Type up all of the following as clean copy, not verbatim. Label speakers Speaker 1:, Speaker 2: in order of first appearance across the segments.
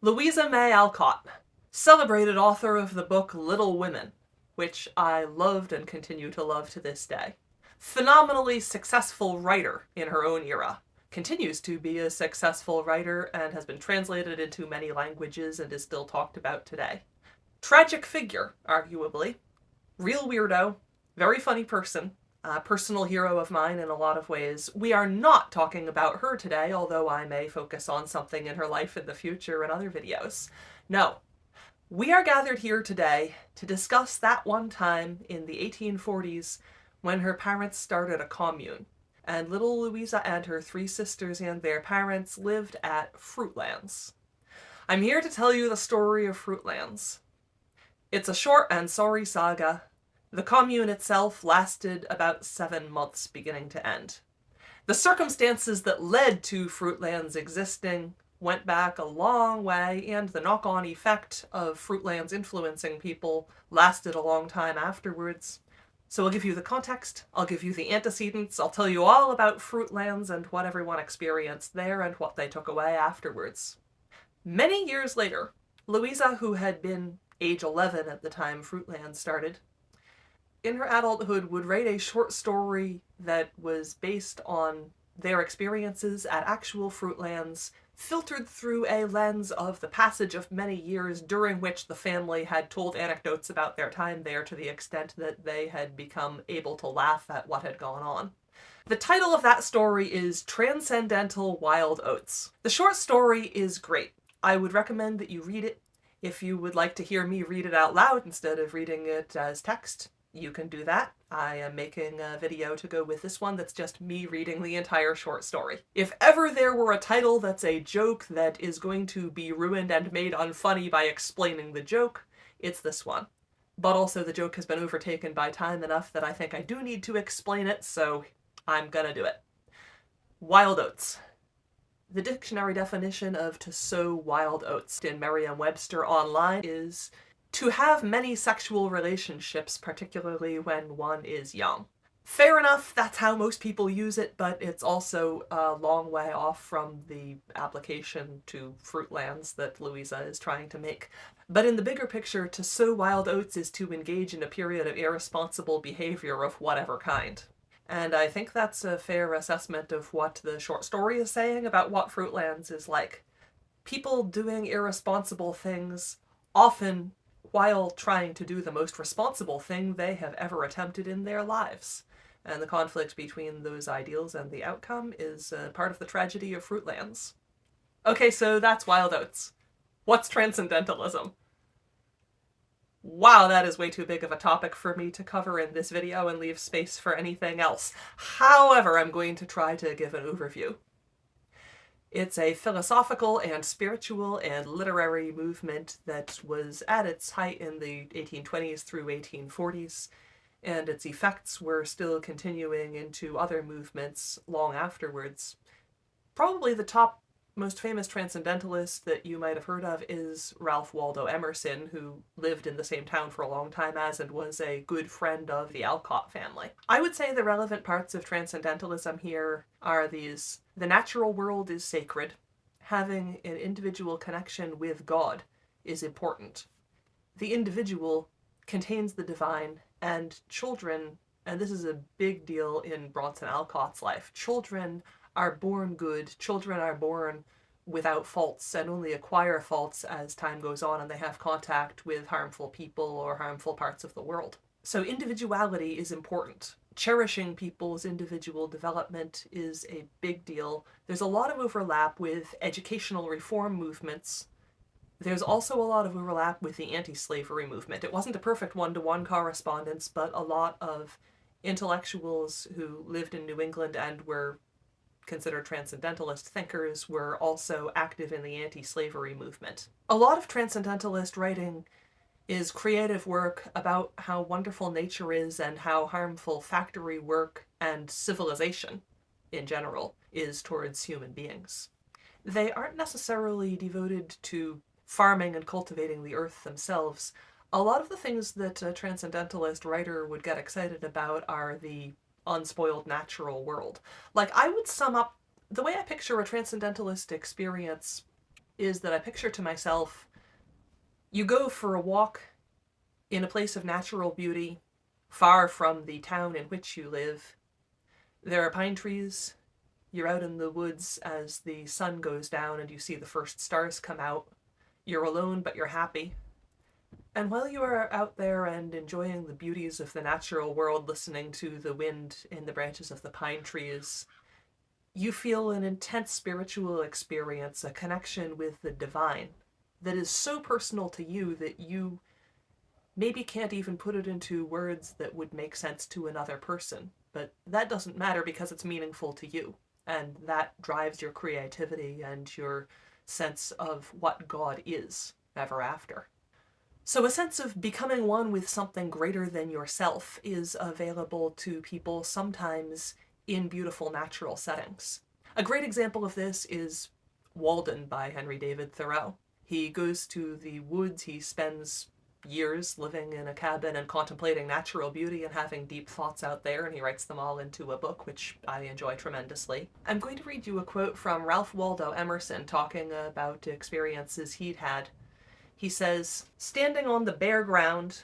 Speaker 1: Louisa May Alcott, celebrated author of the book Little Women, which I loved and continue to love to this day. Phenomenally successful writer in her own era. Continues to be a successful writer and has been translated into many languages and is still talked about today. Tragic figure, arguably. Real weirdo. Very funny person. A personal hero of mine in a lot of ways. We are not talking about her today, although I may focus on something in her life in the future in other videos. No. We are gathered here today to discuss that one time in the 1840s when her parents started a commune, and little Louisa and her three sisters and their parents lived at Fruitlands. I'm here to tell you the story of Fruitlands. It's a short and sorry saga. The commune itself lasted about 7 months beginning to end. The circumstances that led to Fruitlands existing went back a long way, and the knock-on effect of Fruitlands influencing people lasted a long time afterwards. So I'll give you the context, I'll give you the antecedents, I'll tell you all about Fruitlands and what everyone experienced there and what they took away afterwards. Many years later, Louisa, who had been age 11 at the time Fruitlands started, in her adulthood would write a short story that was based on their experiences at actual Fruitlands, filtered through a lens of the passage of many years during which the family had told anecdotes about their time there to the extent that they had become able to laugh at what had gone on. The title of that story is Transcendental Wild Oats. The short story is great. I would recommend that you read it. If you would like to hear me read it out loud instead of reading it as text, you can do that. I am making a video to go with this one that's just me reading the entire short story. If ever there were a title that's a joke that is going to be ruined and made unfunny by explaining the joke, it's this one. But also the joke has been overtaken by time enough that I think I do need to explain it, so I'm gonna do it. Wild oats. The dictionary definition of to sow wild oats in Merriam-Webster online is to have many sexual relationships, particularly when one is young. Fair enough, that's how most people use it, but it's also a long way off from the application to Fruitlands that Louisa is trying to make. But in the bigger picture, to sow wild oats is to engage in a period of irresponsible behavior of whatever kind. And I think that's a fair assessment of what the short story is saying about what Fruitlands is like. People doing irresponsible things, often while trying to do the most responsible thing they have ever attempted in their lives. And the conflict between those ideals and the outcome is part of the tragedy of Fruitlands. Okay, so that's wild oats. What's transcendentalism? Wow, that is way too big of a topic for me to cover in this video and leave space for anything else. However, I'm going to try to give an overview. It's a philosophical and spiritual and literary movement that was at its height in the 1820s through 1840s, and its effects were still continuing into other movements long afterwards. Probably the top most famous transcendentalist that you might have heard of is Ralph Waldo Emerson, who lived in the same town for a long time as and was a good friend of the Alcott family. I would say the relevant parts of transcendentalism here are these. The natural world is sacred. Having an individual connection with God is important. The individual contains the divine, and children, and this is a big deal in Bronson Alcott's life, children are born good, children are born without faults and only acquire faults as time goes on and they have contact with harmful people or harmful parts of the world. So individuality is important. Cherishing people's individual development is a big deal. There's a lot of overlap with educational reform movements. There's also a lot of overlap with the anti-slavery movement. It wasn't a perfect one-to-one correspondence, but a lot of intellectuals who lived in New England and were considered transcendentalist thinkers were also active in the anti-slavery movement. A lot of transcendentalist writing is creative work about how wonderful nature is and how harmful factory work and civilization in general is towards human beings. They aren't necessarily devoted to farming and cultivating the earth themselves. A lot of the things that a transcendentalist writer would get excited about are the unspoiled natural world. Like, I would sum up the way I picture a transcendentalist experience is that I picture to myself, you go for a walk in a place of natural beauty, far from the town in which you live. There are pine trees. You're out in the woods as the sun goes down and you see the first stars come out. You're alone, but you're happy. And while you are out there and enjoying the beauties of the natural world, listening to the wind in the branches of the pine trees, you feel an intense spiritual experience, a connection with the divine that is so personal to you that you maybe can't even put it into words that would make sense to another person. But that doesn't matter because it's meaningful to you. And that drives your creativity and your sense of what God is ever after. So a sense of becoming one with something greater than yourself is available to people sometimes in beautiful natural settings. A great example of this is Walden by Henry David Thoreau. He goes to the woods, he spends years living in a cabin and contemplating natural beauty and having deep thoughts out there, and he writes them all into a book, which I enjoy tremendously. I'm going to read you a quote from Ralph Waldo Emerson talking about experiences he'd had. He says, "Standing on the bare ground,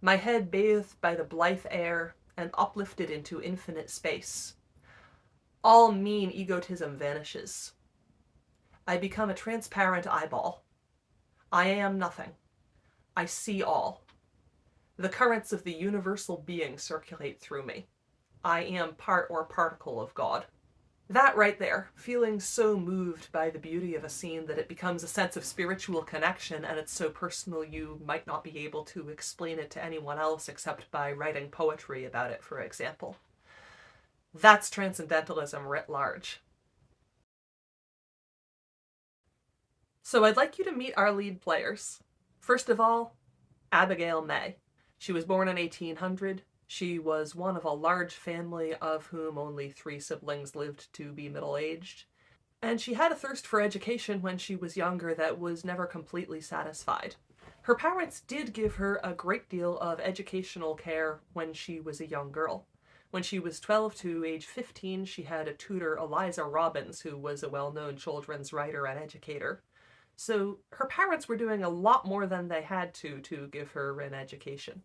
Speaker 1: my head bathed by the blithe air and uplifted into infinite space, all mean egotism vanishes. I become a transparent eyeball. I am nothing. I see all. The currents of the universal being circulate through me. I am part or particle of God." That right there, feeling so moved by the beauty of a scene that it becomes a sense of spiritual connection, and it's so personal you might not be able to explain it to anyone else except by writing poetry about it, for example. That's Transcendentalism writ large. So I'd like you to meet our lead players. First of all, Abigail May. She was born in 1800. She was one of a large family of whom only 3 siblings lived to be middle-aged. And she had a thirst for education when she was younger that was never completely satisfied. Her parents did give her a great deal of educational care when she was a young girl. When she was 12 to age 15, she had a tutor, Eliza Robbins, who was a well-known children's writer and educator. So her parents were doing a lot more than they had to give her an education.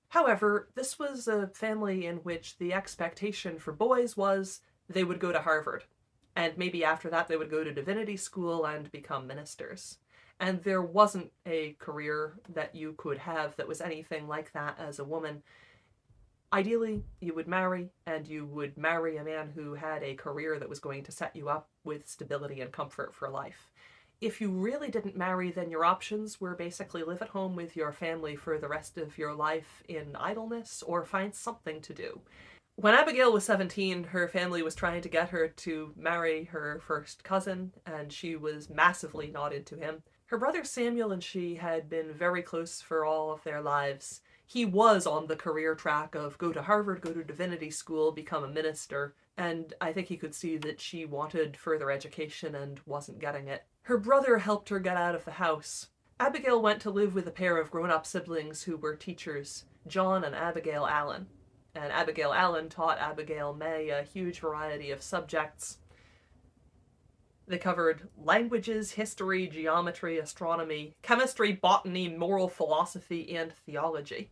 Speaker 1: However, this was a family in which the expectation for boys was they would go to Harvard, and maybe after that they would go to divinity school and become ministers. And there wasn't a career that you could have that was anything like that as a woman. Ideally, you would marry, and you would marry a man who had a career that was going to set you up with stability and comfort for life. If you really didn't marry, then your options were basically live at home with your family for the rest of your life in idleness or find something to do. When Abigail was 17, her family was trying to get her to marry her first cousin, and she was massively not into him. Her brother Samuel and she had been very close for all of their lives. He was on the career track of go to Harvard, go to divinity school, become a minister, and I think he could see that she wanted further education and wasn't getting it. Her brother helped her get out of the house. Abigail went to live with a pair of grown-up siblings who were teachers, John and Abigail Allen. And Abigail Allen taught Abigail May a huge variety of subjects. They covered languages, history, geometry, astronomy, chemistry, botany, moral philosophy, and theology.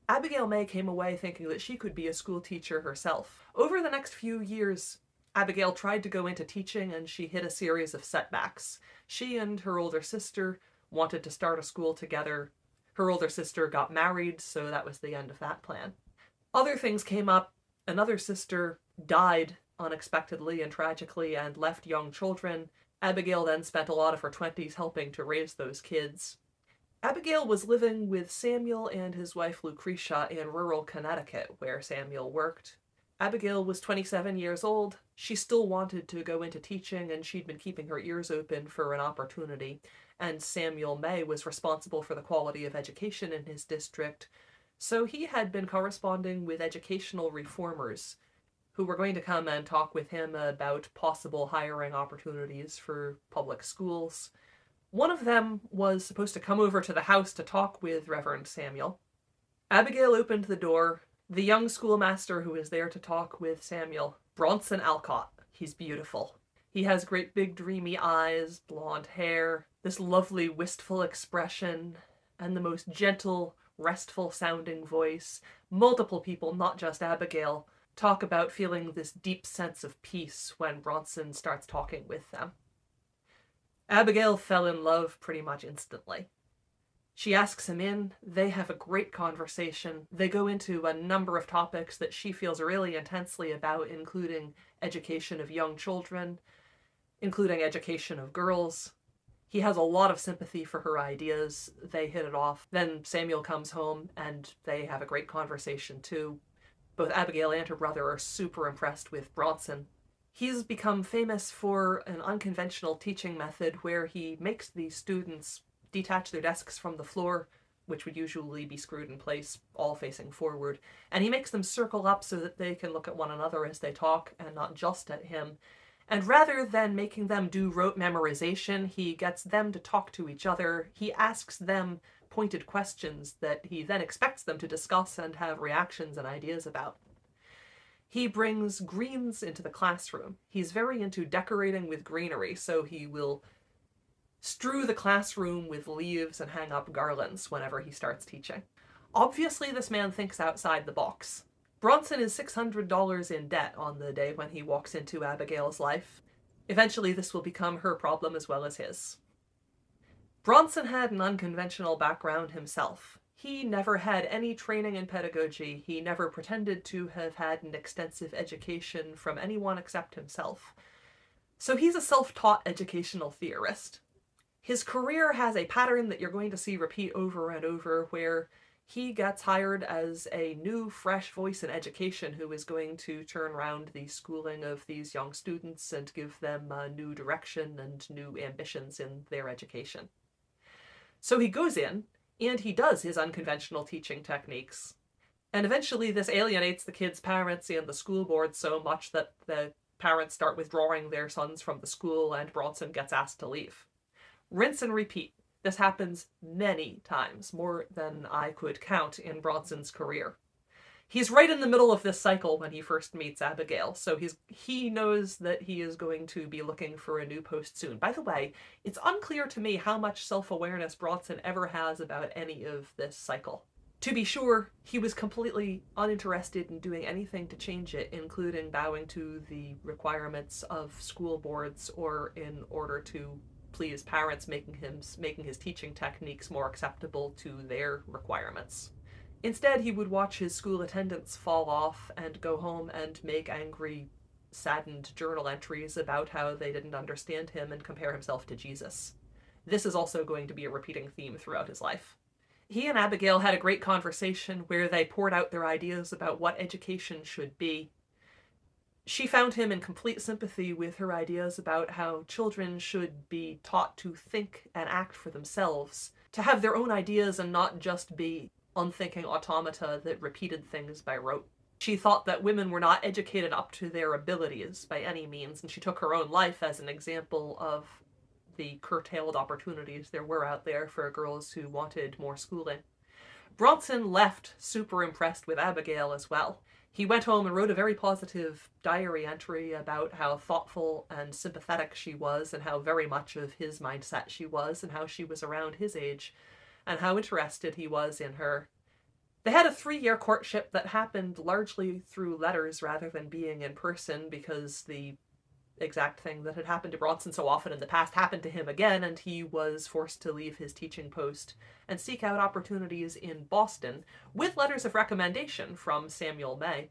Speaker 1: Abigail May came away thinking that she could be a school teacher herself. Over the next few years, Abigail tried to go into teaching and she hit a series of setbacks. She and her older sister wanted to start a school together. Her older sister got married, so that was the end of that plan. Other things came up. Another sister died unexpectedly and tragically and left young children. Abigail then spent a lot of her 20s helping to raise those kids. Abigail was living with Samuel and his wife Lucretia in rural Connecticut, where Samuel worked. Abigail was 27 years old. She still wanted to go into teaching, and she'd been keeping her ears open for an opportunity. And Samuel May was responsible for the quality of education in his district, so he had been corresponding with educational reformers who were going to come and talk with him about possible hiring opportunities for public schools. One of them was supposed to come over to the house to talk with Reverend Samuel. Abigail opened the door. The young schoolmaster who was there to talk with Samuel, Bronson Alcott, he's beautiful. He has great big dreamy eyes, blonde hair, this lovely wistful expression, and the most gentle, restful sounding voice. Multiple people, not just Abigail, talk about feeling this deep sense of peace when Bronson starts talking with them. Abigail fell in love pretty much instantly. She asks him in, they have a great conversation. They go into a number of topics that she feels really intensely about, including education of young children, including education of girls. He has a lot of sympathy for her ideas. They hit it off. Then Samuel comes home and they have a great conversation too. Both Abigail and her brother are super impressed with Bronson. He's become famous for an unconventional teaching method where he makes the students detach their desks from the floor, which would usually be screwed in place, all facing forward, and he makes them circle up so that they can look at one another as they talk and not just at him. And rather than making them do rote memorization, he gets them to talk to each other. He asks them pointed questions that he then expects them to discuss and have reactions and ideas about. He brings greens into the classroom. He's very into decorating with greenery, so he will strew the classroom with leaves and hang up garlands whenever he starts teaching. Obviously, this man thinks outside the box. Bronson is $600 in debt on the day when he walks into Abigail's life. Eventually, this will become her problem as well as his. Bronson had an unconventional background himself. He never had any training in pedagogy. He never pretended to have had an extensive education from anyone except himself. So he's a self-taught educational theorist. His career has a pattern that you're going to see repeat over and over, where he gets hired as a new, fresh voice in education who is going to turn around the schooling of these young students and give them a new direction and new ambitions in their education. So he goes in, and he does his unconventional teaching techniques. And eventually this alienates the kids' parents and the school board so much that the parents start withdrawing their sons from the school, and Bronson gets asked to leave. Rinse and repeat. This happens many times, more than I could count in Bronson's career. He's right in the middle of this cycle when he first meets Abigail, so he knows that he is going to be looking for a new post soon. By the way, it's unclear to me how much self-awareness Bronson ever has about any of this cycle. To be sure, he was completely uninterested in doing anything to change it, including bowing to the requirements of school boards or in order to please parents, making his teaching techniques more acceptable to their requirements. Instead, he would watch his school attendance fall off and go home and make angry, saddened journal entries about how they didn't understand him and compare himself to Jesus. This is also going to be a repeating theme throughout his life. He and Abigail had a great conversation where they poured out their ideas about what education should be. She found him in complete sympathy with her ideas about how children should be taught to think and act for themselves, to have their own ideas and not just be unthinking automata that repeated things by rote. She thought that women were not educated up to their abilities by any means, and she took her own life as an example of the curtailed opportunities there were out there for girls who wanted more schooling. Bronson left super impressed with Abigail as well. He went home and wrote a very positive diary entry about how thoughtful and sympathetic she was, and how very much of his mindset she was, and how she was around his age, and how interested he was in her. They had a 3-year courtship that happened largely through letters rather than being in person, because the exact thing that had happened to Bronson so often in the past happened to him again, and he was forced to leave his teaching post and seek out opportunities in Boston with letters of recommendation from Samuel May.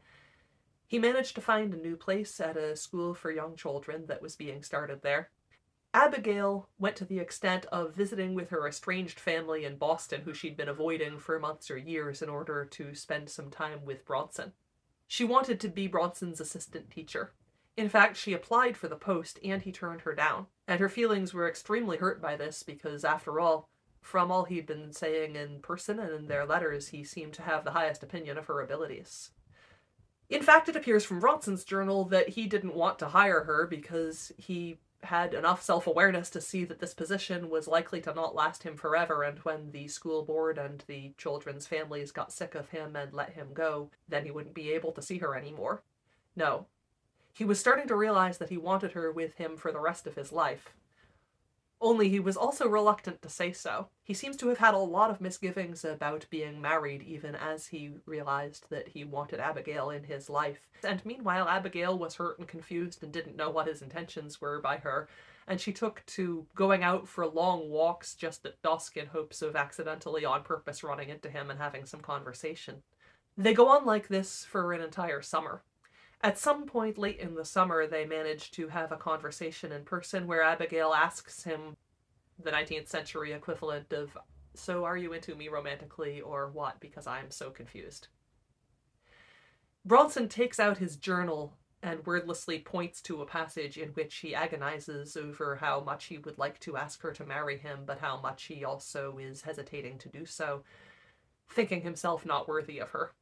Speaker 1: He managed to find a new place at a school for young children that was being started there. Abigail went to the extent of visiting with her estranged family in Boston, who she'd been avoiding for months or years, in order to spend some time with Bronson. She wanted to be Bronson's assistant teacher. In fact, she applied for the post, and he turned her down. And her feelings were extremely hurt by this, because after all, from all he'd been saying in person and in their letters, he seemed to have the highest opinion of her abilities. In fact, it appears from Bronson's journal that he didn't want to hire her because he had enough self-awareness to see that this position was likely to not last him forever, and when the school board and the children's families got sick of him and let him go, then he wouldn't be able to see her anymore. No. He was starting to realize that he wanted her with him for the rest of his life. Only he was also reluctant to say so. He seems to have had a lot of misgivings about being married, even as he realized that he wanted Abigail in his life. And meanwhile, Abigail was hurt and confused and didn't know what his intentions were by her, and she took to going out for long walks just at dusk in hopes of accidentally on purpose running into him and having some conversation. They go on like this for an entire summer. At some point late in the summer, they manage to have a conversation in person where Abigail asks him the 19th century equivalent of, "So are you into me romantically or what? Because I'm so confused." Bronson takes out his journal and wordlessly points to a passage in which he agonizes over how much he would like to ask her to marry him, but how much he also is hesitating to do so, thinking himself not worthy of her.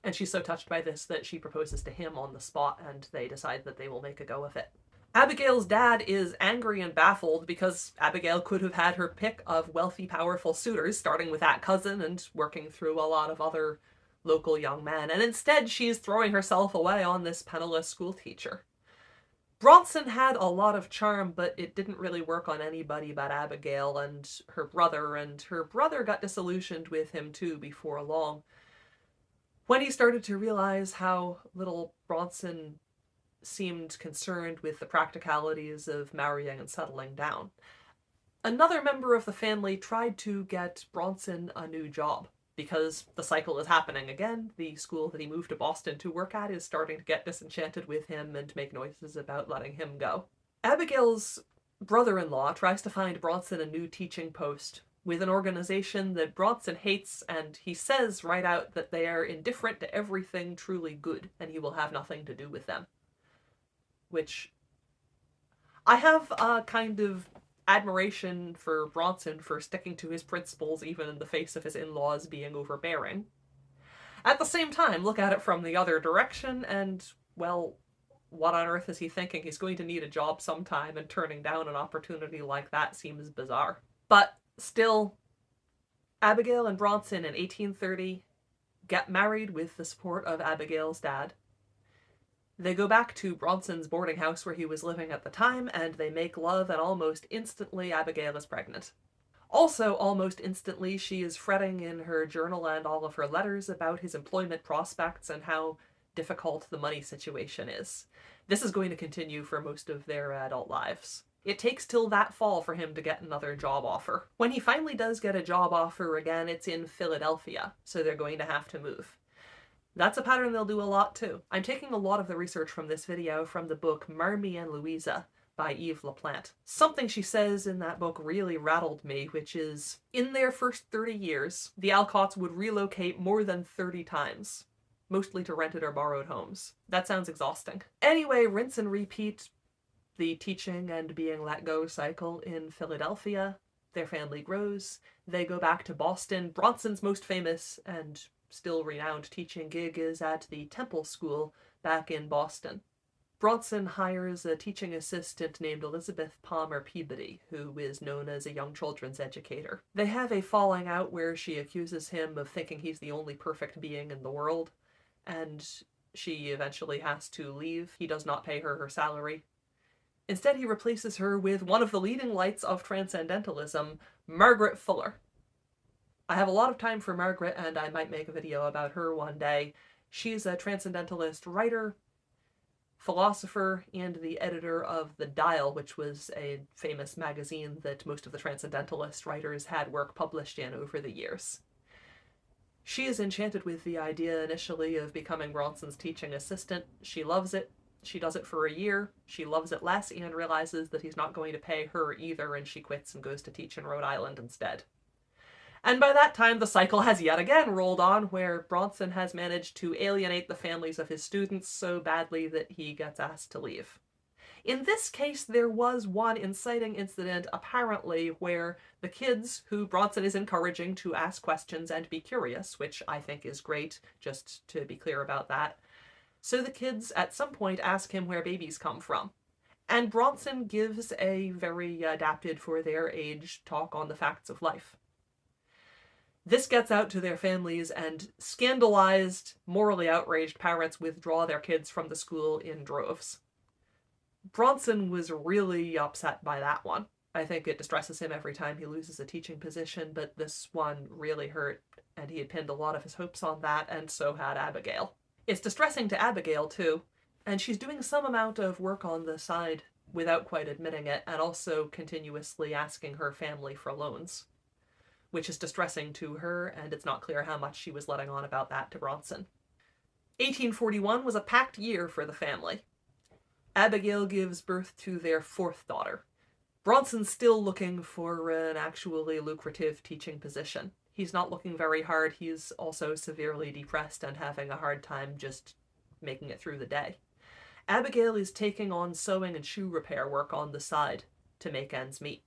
Speaker 1: And she's so touched by this that she proposes to him on the spot, and they decide that they will make a go of it. Abigail's dad is angry and baffled because Abigail could have had her pick of wealthy, powerful suitors, starting with that cousin and working through a lot of other local young men, and instead she's throwing herself away on this penniless schoolteacher. Bronson had a lot of charm, but it didn't really work on anybody but Abigail and her brother got disillusioned with him too before long. When he started to realize how little Bronson seemed concerned with the practicalities of marrying and settling down, another member of the family tried to get Bronson a new job, because the cycle is happening again. The school that he moved to Boston to work at is starting to get disenchanted with him and make noises about letting him go. Abigail's brother-in-law tries to find Bronson a new teaching post with an organization that Bronson hates, and he says right out that they are indifferent to everything truly good, and he will have nothing to do with them. Which, I have a kind of admiration for Bronson for sticking to his principles even in the face of his in-laws being overbearing. At the same time, look at it from the other direction, and, well, what on earth is he thinking? He's going to need a job sometime, and turning down an opportunity like that seems bizarre. But still, Abigail and Bronson in 1830 get married with the support of Abigail's dad. They go back to Bronson's boarding house where he was living at the time, and they make love, and almost instantly Abigail is pregnant. Also, almost instantly, she is fretting in her journal and all of her letters about his employment prospects and how difficult the money situation is. This is going to continue for most of their adult lives. It takes till that fall for him to get another job offer. When he finally does get a job offer again, it's in Philadelphia, so they're going to have to move. That's a pattern they'll do a lot too. I'm taking a lot of the research from this video from the book Marmee and Louisa by Yves Laplante. Something she says in that book really rattled me, which is, in their first 30 years, the Alcotts would relocate more than 30 times, mostly to rented or borrowed homes. That sounds exhausting. Anyway, rinse and repeat the teaching and being let go cycle in Philadelphia. Their family grows. They go back to Boston. Bronson's most famous and still renowned teaching gig is at the Temple School back in Boston. Bronson hires a teaching assistant named Elizabeth Palmer Peabody, who is known as a young children's educator. They have a falling out where she accuses him of thinking he's the only perfect being in the world, and she eventually has to leave. He does not pay her her salary. Instead, he replaces her with one of the leading lights of Transcendentalism, Margaret Fuller. I have a lot of time for Margaret, and I might make a video about her one day. She's a Transcendentalist writer, philosopher, and the editor of The Dial, which was a famous magazine that most of the Transcendentalist writers had work published in over the years. She is enchanted with the idea initially of becoming Bronson's teaching assistant. She loves it. She does it for a year. She loves it less and realizes that he's not going to pay her either, and she quits and goes to teach in Rhode Island instead. And by that time, the cycle has yet again rolled on, where Bronson has managed to alienate the families of his students so badly that he gets asked to leave. In this case, there was one inciting incident, apparently, where the kids, who Bronson is encouraging to ask questions and be curious, which I think is great, just to be clear about that. So the kids at some point ask him where babies come from. And Bronson gives a very adapted for their age talk on the facts of life. This gets out to their families, and scandalized, morally outraged parents withdraw their kids from the school in droves. Bronson was really upset by that one. I think it distresses him every time he loses a teaching position, but this one really hurt, and he had pinned a lot of his hopes on that, and so had Abigail. It's distressing to Abigail, too, and she's doing some amount of work on the side without quite admitting it, and also continuously asking her family for loans, which is distressing to her, and it's not clear how much she was letting on about that to Bronson. 1841 was a packed year for the family. Abigail gives birth to their fourth daughter. Bronson's still looking for an actually lucrative teaching position. He's not looking very hard. He's also severely depressed and having a hard time just making it through the day. Abigail is taking on sewing and shoe repair work on the side to make ends meet.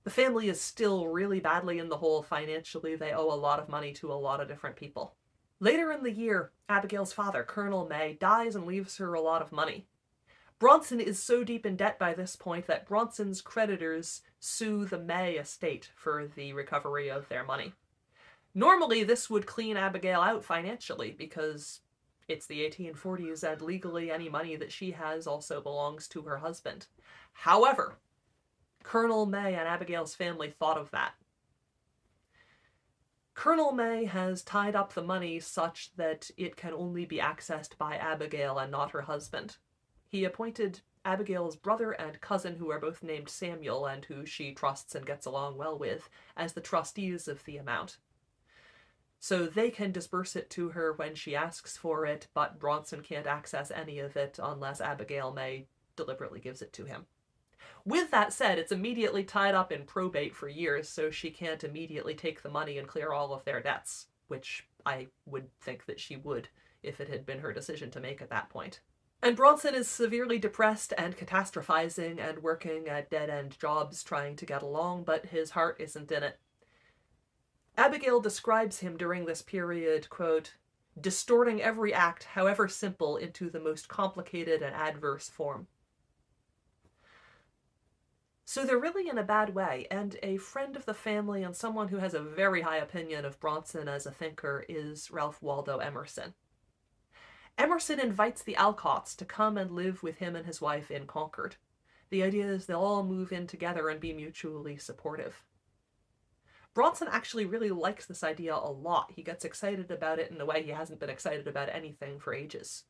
Speaker 1: The family is still really badly in the hole financially. They owe a lot of money to a lot of different people. Later in the year, Abigail's father, Colonel May, dies and leaves her a lot of money. Bronson is so deep in debt by this point that Bronson's creditors sue the May estate for the recovery of their money. Normally, this would clean Abigail out financially because it's the 1840s and legally any money that she has also belongs to her husband. However, Colonel May and Abigail's family thought of that. Colonel May has tied up the money such that it can only be accessed by Abigail and not her husband. He appointed Abigail's brother and cousin, who are both named Samuel and who she trusts and gets along well with, as the trustees of the amount. So they can disperse it to her when she asks for it, but Bronson can't access any of it unless Abigail May deliberately gives it to him. With that said, it's immediately tied up in probate for years, so she can't immediately take the money and clear all of their debts, which I would think that she would if it had been her decision to make at that point. And Bronson is severely depressed and catastrophizing and working at dead-end jobs trying to get along, but his heart isn't in it. Abigail describes him during this period, quote, distorting every act, however simple, into the most complicated and adverse form. So they're really in a bad way, and a friend of the family and someone who has a very high opinion of Bronson as a thinker is Ralph Waldo Emerson. Emerson invites the Alcotts to come and live with him and his wife in Concord. The idea is they'll all move in together and be mutually supportive. Bronson actually really likes this idea a lot. He gets excited about it in a way he hasn't been excited about anything for ages.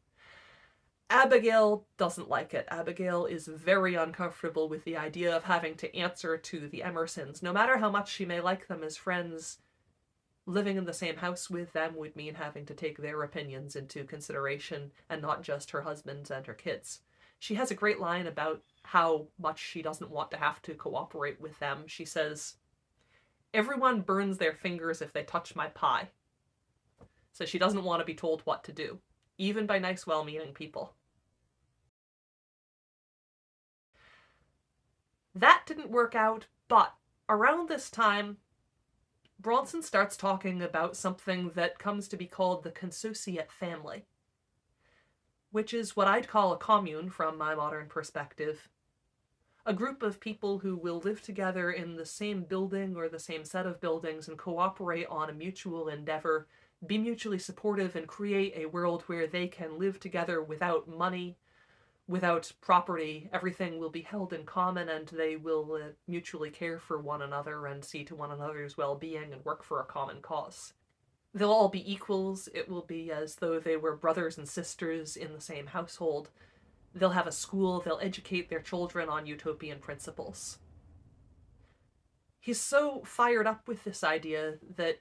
Speaker 1: Abigail doesn't like it. Abigail is very uncomfortable with the idea of having to answer to the Emersons. No matter how much she may like them as friends, living in the same house with them would mean having to take their opinions into consideration and not just her husband's and her kids. She has a great line about how much she doesn't want to have to cooperate with them. She says, "Everyone burns their fingers if they touch my pie." So she doesn't want to be told what to do, even by nice, well-meaning people. That didn't work out, but around this time, Bronson starts talking about something that comes to be called the consociate family, which is what I'd call a commune from my modern perspective. A group of people who will live together in the same building or the same set of buildings and cooperate on a mutual endeavor, be mutually supportive, and create a world where they can live together without money, without property. Everything will be held in common, and they will mutually care for one another and see to one another's well-being and work for a common cause. They'll all be equals. It will be as though they were brothers and sisters in the same household. They'll have a school. They'll educate their children on utopian principles. He's so fired up with this idea that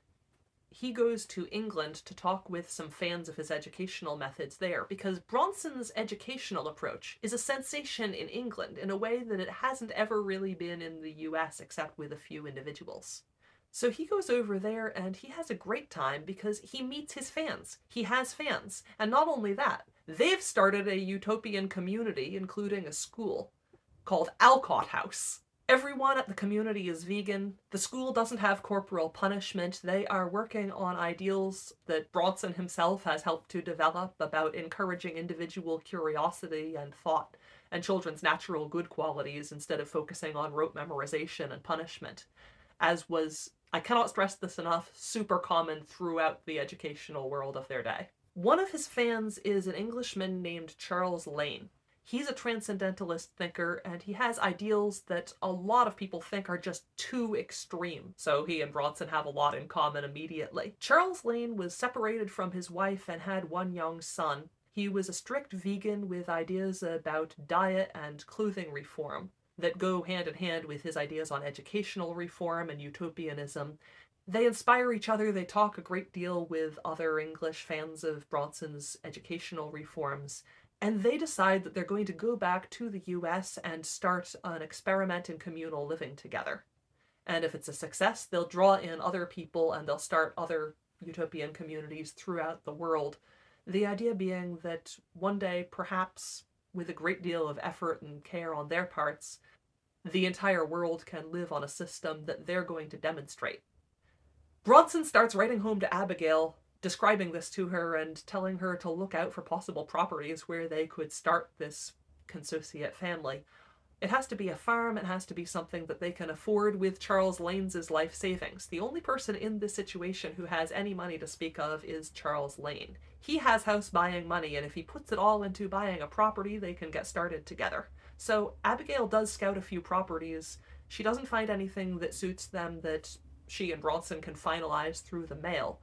Speaker 1: he goes to England to talk with some fans of his educational methods there, because Bronson's educational approach is a sensation in England in a way that it hasn't ever really been in the US except with a few individuals. So he goes over there and he has a great time because he meets his fans. He has fans. And not only that, they've started a utopian community, including a school, called Alcott House. Everyone at the community is vegan. The school doesn't have corporal punishment. They are working on ideals that Bronson himself has helped to develop about encouraging individual curiosity and thought and children's natural good qualities instead of focusing on rote memorization and punishment, as was I cannot stress this enough, super common throughout the educational world of their day. One of his fans is an Englishman named Charles Lane. He's a transcendentalist thinker, and he has ideals that a lot of people think are just too extreme, so he and Bronson have a lot in common immediately. Charles Lane was separated from his wife and had one young son. He was a strict vegan with ideas about diet and clothing reform that go hand in hand with his ideas on educational reform and utopianism. They inspire each other. They talk a great deal with other English fans of Bronson's educational reforms, and they decide that they're going to go back to the US and start an experiment in communal living together. And if it's a success, they'll draw in other people and they'll start other utopian communities throughout the world. The idea being that one day, perhaps with a great deal of effort and care on their parts, the entire world can live on a system that they're going to demonstrate. Bronson starts writing home to Abigail, describing this to her and telling her to look out for possible properties where they could start this consociate family. It has to be a farm, it has to be something that they can afford with Charles Lane's life savings. The only person in this situation who has any money to speak of is Charles Lane. He has house buying money, and if he puts it all into buying a property, they can get started together. So Abigail does scout a few properties. She doesn't find anything that suits them that she and Bronson can finalize through the mail.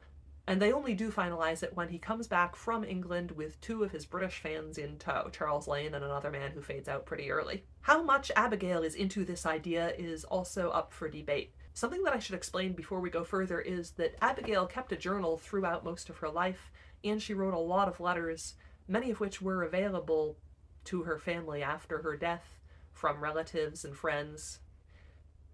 Speaker 1: And they only do finalize it when he comes back from England with two of his British fans in tow, Charles Lane and another man who fades out pretty early. How much Abigail is into this idea is also up for debate. Something that I should explain before we go further is that Abigail kept a journal throughout most of her life, and she wrote a lot of letters, many of which were available to her family after her death from relatives and friends.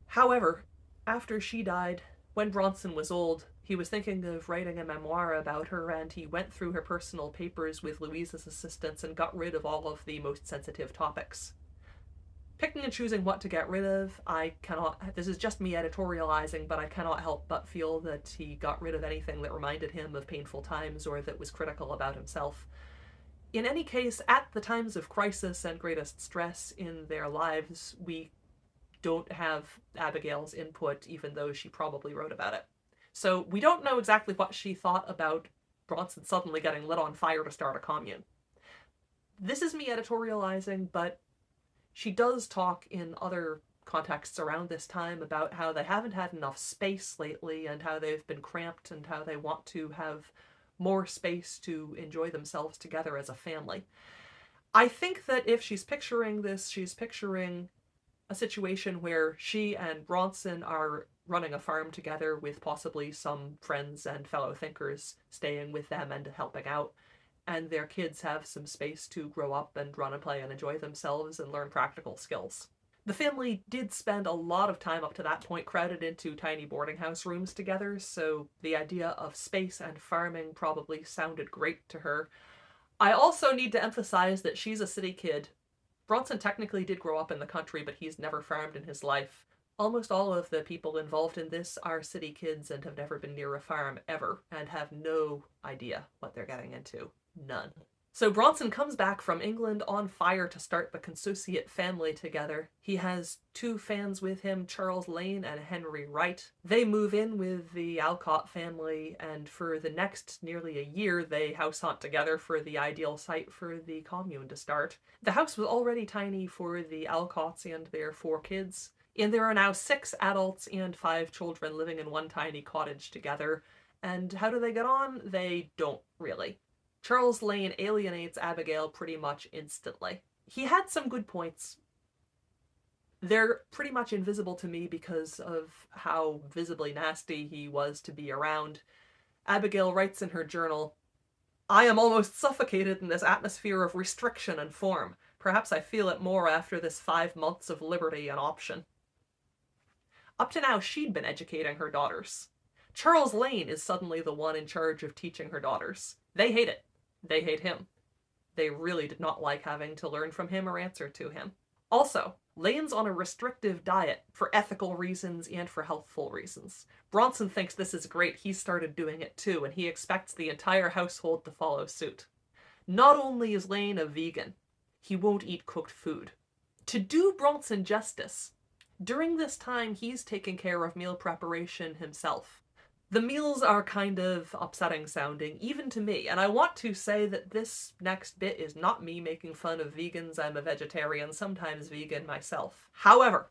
Speaker 1: However, after she died, when Bronson was old, he was thinking of writing a memoir about her, and he went through her personal papers with Louisa's assistance and got rid of all of the most sensitive topics. Picking and choosing what to get rid of, this is just me editorializing, but I cannot help but feel that he got rid of anything that reminded him of painful times or that was critical about himself. In any case, at the times of crisis and greatest stress in their lives, we don't have Abigail's input, even though she probably wrote about it. So we don't know exactly what she thought about Bronson suddenly getting lit on fire to start a commune. This is me editorializing, but she does talk in other contexts around this time about how they haven't had enough space lately and how they've been cramped and how they want to have more space to enjoy themselves together as a family. I think that if she's picturing this, she's picturing a situation where she and Bronson are running a farm together with possibly some friends and fellow thinkers staying with them and helping out, and their kids have some space to grow up and run and play and enjoy themselves and learn practical skills. The family did spend a lot of time up to that point crowded into tiny boarding house rooms together, so the idea of space and farming probably sounded great to her. I also need to emphasize that she's a city kid. Bronson technically did grow up in the country, but he's never farmed in his life. Almost all of the people involved in this are city kids and have never been near a farm ever, and have no idea what they're getting into. None. So Bronson comes back from England on fire to start the consociate family together. He has two fans with him, Charles Lane and Henry Wright. They move in with the Alcott family, and for the next nearly a year, they house hunt together for the ideal site for the commune to start. The house was already tiny for the Alcotts and their 4 kids, and there are now 6 adults and 5 children living in one tiny cottage together. And how do they get on? They don't really. Charles Lane alienates Abigail pretty much instantly. He had some good points. They're pretty much invisible to me because of how visibly nasty he was to be around. Abigail writes in her journal, "I am almost suffocated in this atmosphere of restriction and form. Perhaps I feel it more after this 5 months of liberty and option." Up to now, she'd been educating her daughters. Charles Lane is suddenly the one in charge of teaching her daughters. They hate it. They hate him. They really did not like having to learn from him or answer to him. Also, Lane's on a restrictive diet for ethical reasons and for healthful reasons. Bronson thinks this is great. He started doing it too, and he expects the entire household to follow suit. Not only is Lane a vegan, he won't eat cooked food. To do Bronson justice, During this time, he's taking care of meal preparation himself. The meals are kind of upsetting sounding, even to me, and I want to say that this next bit is not me making fun of vegans. I'm a vegetarian, sometimes vegan myself. However,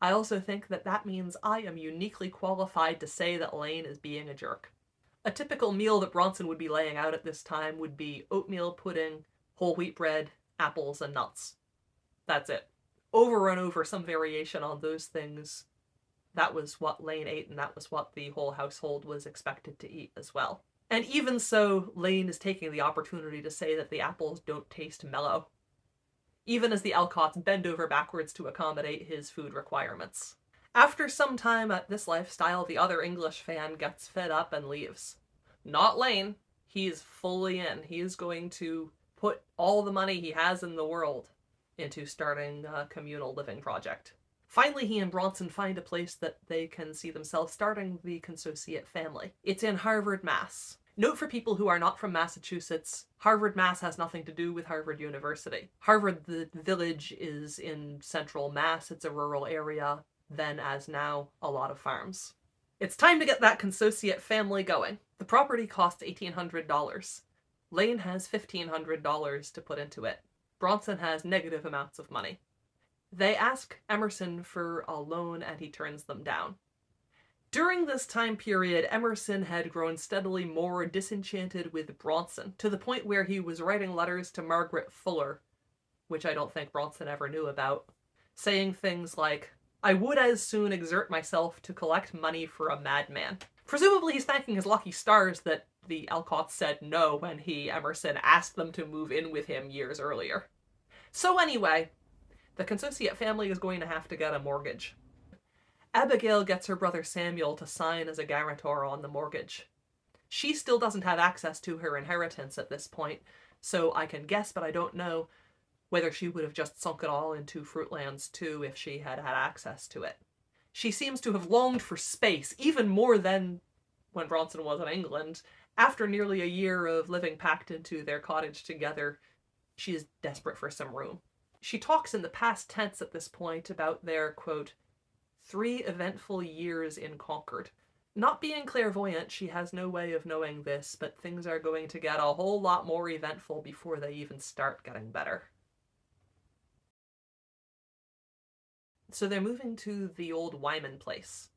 Speaker 1: I also think that that means I am uniquely qualified to say that Lane is being a jerk. A typical meal that Bronson would be laying out at this time would be oatmeal pudding, whole wheat bread, apples, and nuts. That's it. Over and over, some variation on those things. That was what Lane ate, and that was what the whole household was expected to eat as well. And even so, Lane is taking the opportunity to say that the apples don't taste mellow, even as the Alcotts bend over backwards to accommodate his food requirements. After some time at this lifestyle, the other English fan gets fed up and leaves. Not Lane. He's fully in. He is going to put all the money he has in the world into starting a communal living project. Finally, he and Bronson find a place that they can see themselves starting the Consociate family. It's in Harvard, Mass. Note for people who are not from Massachusetts, Harvard, Mass has nothing to do with Harvard University. Harvard, the village, is in central Mass. It's a rural area. Then, as now, a lot of farms. It's time to get that Consociate family going. The property costs $1,800. Lane has $1,500 to put into it. Bronson has negative amounts of money. They ask Emerson for a loan and he turns them down. During this time period, Emerson had grown steadily more disenchanted with Bronson, to the point where he was writing letters to Margaret Fuller, which I don't think Bronson ever knew about, saying things like, "I would as soon exert myself to collect money for a madman." Presumably he's thanking his lucky stars that the Alcotts said no when he, Emerson, asked them to move in with him years earlier. So anyway, the Consociate family is going to have to get a mortgage. Abigail gets her brother Samuel to sign as a guarantor on the mortgage. She still doesn't have access to her inheritance at this point, so I can guess, but I don't know, whether she would have just sunk it all into Fruitlands too if she had had access to it. She seems to have longed for space, even more than when Bronson was in England. After nearly a year of living packed into their cottage together, she is desperate for some room. She talks in the past tense at this point about their, quote, 3 eventful years in Concord. Not being clairvoyant, she has no way of knowing this, but things are going to get a whole lot more eventful before they even start getting better. So they're moving to the old Wyman place.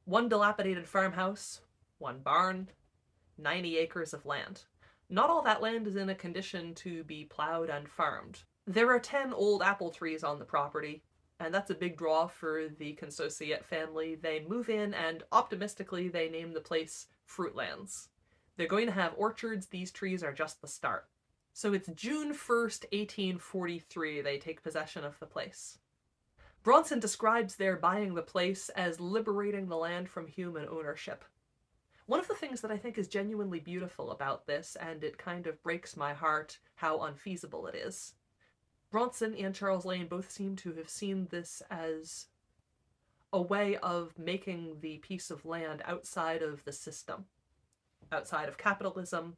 Speaker 1: 1 dilapidated farmhouse, 1 barn, 90 acres of land. Not all that land is in a condition to be plowed and farmed. There are 10 old apple trees on the property, and that's a big draw for the Consociate family. They move in, and optimistically they name the place Fruitlands. They're going to have orchards. These trees are just the start. So it's June 1st, 1843, they take possession of the place. Bronson describes their buying the place as liberating the land from human ownership. One of the things that I think is genuinely beautiful about this, and it kind of breaks my heart how unfeasible it is, Bronson and Charles Lane both seem to have seen this as a way of making the piece of land outside of the system, outside of capitalism,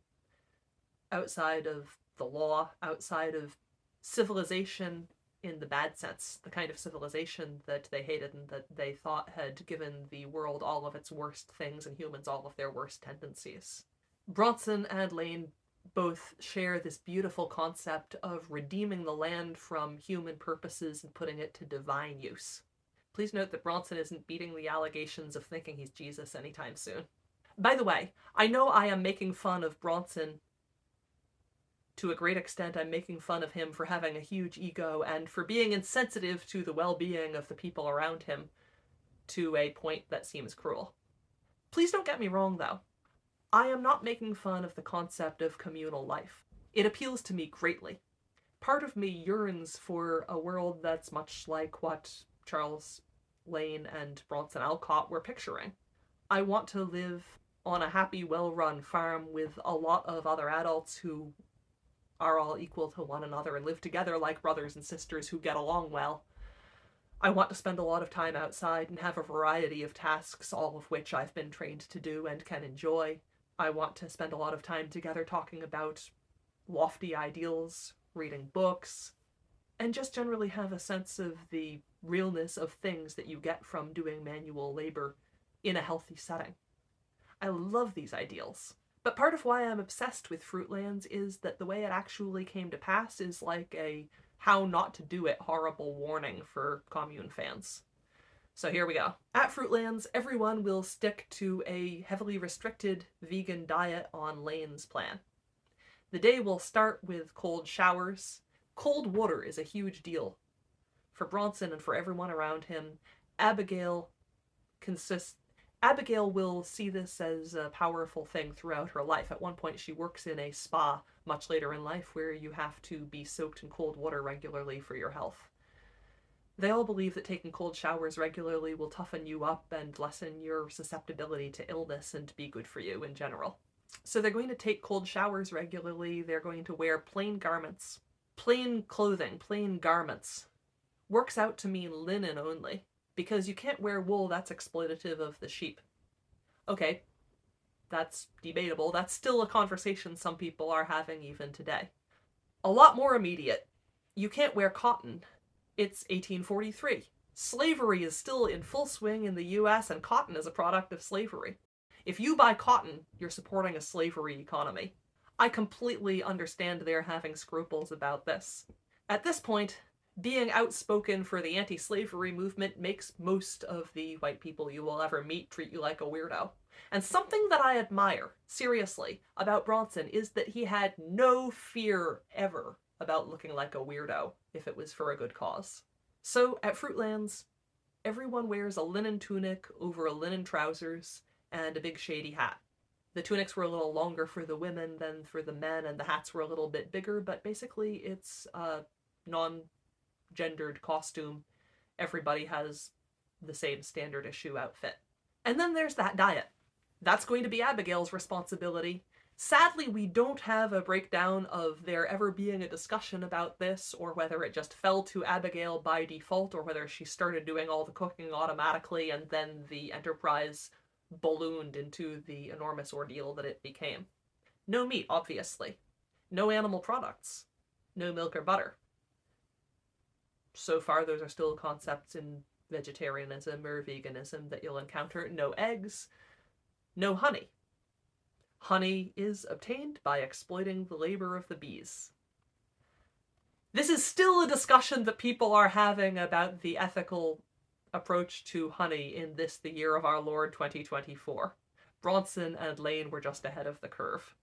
Speaker 1: outside of the law, outside of civilization in the bad sense, the kind of civilization that they hated and that they thought had given the world all of its worst things and humans all of their worst tendencies. Bronson and Lane both share this beautiful concept of redeeming the land from human purposes and putting it to divine use. Please note that Bronson isn't beating the allegations of thinking he's Jesus anytime soon. By the way, I know I am making fun of Bronson. To a great extent, I'm making fun of him for having a huge ego and for being insensitive to the well-being of the people around him to a point that seems cruel. Please don't get me wrong, though. I am not making fun of the concept of communal life. It appeals to me greatly. Part of me yearns for a world that's much like what Charles Lane and Bronson Alcott were picturing. I want to live on a happy, well-run farm with a lot of other adults who are all equal to one another and live together like brothers and sisters who get along well. I want to spend a lot of time outside and have a variety of tasks, all of which I've been trained to do and can enjoy. I want to spend a lot of time together talking about lofty ideals, reading books, and just generally have a sense of the realness of things that you get from doing manual labor in a healthy setting. I love these ideals. But part of why I'm obsessed with Fruitlands is that the way it actually came to pass is like a how not to do it horrible warning for commune fans. So here we go. At Fruitlands, everyone will stick to a heavily restricted vegan diet on Lane's plan. The day will start with cold showers. Cold water is a huge deal for Bronson and for everyone around him. Abigail will see this as a powerful thing throughout her life. At one point, she works in a spa much later in life where you have to be soaked in cold water regularly for your health. They all believe that taking cold showers regularly will toughen you up and lessen your susceptibility to illness and be good for you in general. So they're going to take cold showers regularly. They're going to wear plain garments. Plain clothing, plain garments. Works out to mean linen only, because you can't wear wool, that's exploitative of the sheep. Okay, that's debatable. That's still a conversation some people are having even today. A lot more immediate. You can't wear cotton. It's 1843. Slavery is still in full swing in the US, and cotton is a product of slavery. If you buy cotton, you're supporting a slavery economy. I completely understand they're having scruples about this. At this point, being outspoken for the anti-slavery movement makes most of the white people you will ever meet treat you like a weirdo. And something that I admire, seriously, about Bronson is that he had no fear ever about looking like a weirdo if it was for a good cause. So at Fruitlands, everyone wears a linen tunic over a linen trousers and a big shady hat. The tunics were a little longer for the women than for the men, and the hats were a little bit bigger, but basically it's a non-gendered costume. Everybody has the same standard issue outfit. And then there's that diet. That's going to be Abigail's responsibility. Sadly, we don't have a breakdown of there ever being a discussion about this, or whether it just fell to Abigail by default, or whether she started doing all the cooking automatically and then the enterprise ballooned into the enormous ordeal that it became. No meat, obviously. No animal products. No milk or butter. So far, those are still concepts in vegetarianism or veganism that you'll encounter. No eggs. No honey. Honey is obtained by exploiting the labor of the bees. This is still a discussion that people are having about the ethical approach to honey in this, the year of our Lord 2024. Bronson and Lane were just ahead of the curve.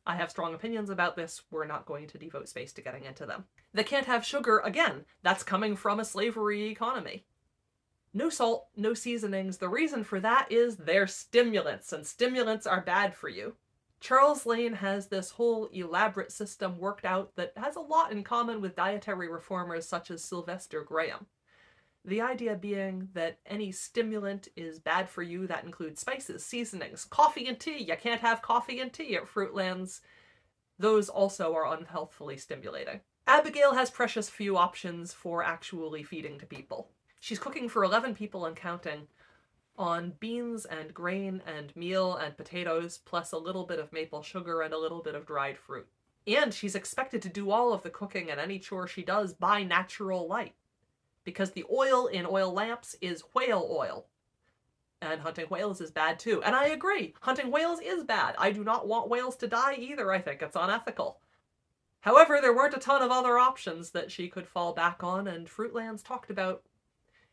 Speaker 1: I have strong opinions about this. We're not going to devote space to getting into them. They can't have sugar, again. That's coming from a slavery economy. No salt, no seasonings. The reason for that is they're stimulants, and stimulants are bad for you. Charles Lane has this whole elaborate system worked out that has a lot in common with dietary reformers such as Sylvester Graham. The idea being that any stimulant is bad for you. That includes spices, seasonings, coffee and tea. You can't have coffee and tea at Fruitlands. Those also are unhealthfully stimulating. Abigail has precious few options for actually feeding to people. She's cooking for 11 people and counting on beans and grain and meal and potatoes, plus a little bit of maple sugar and a little bit of dried fruit. And she's expected to do all of the cooking and any chore she does by natural light, because the oil in oil lamps is whale oil. And hunting whales is bad too. And I agree, hunting whales is bad. I do not want whales to die either. I think it's unethical. However, there weren't a ton of other options that she could fall back on, and Fruitlands talked about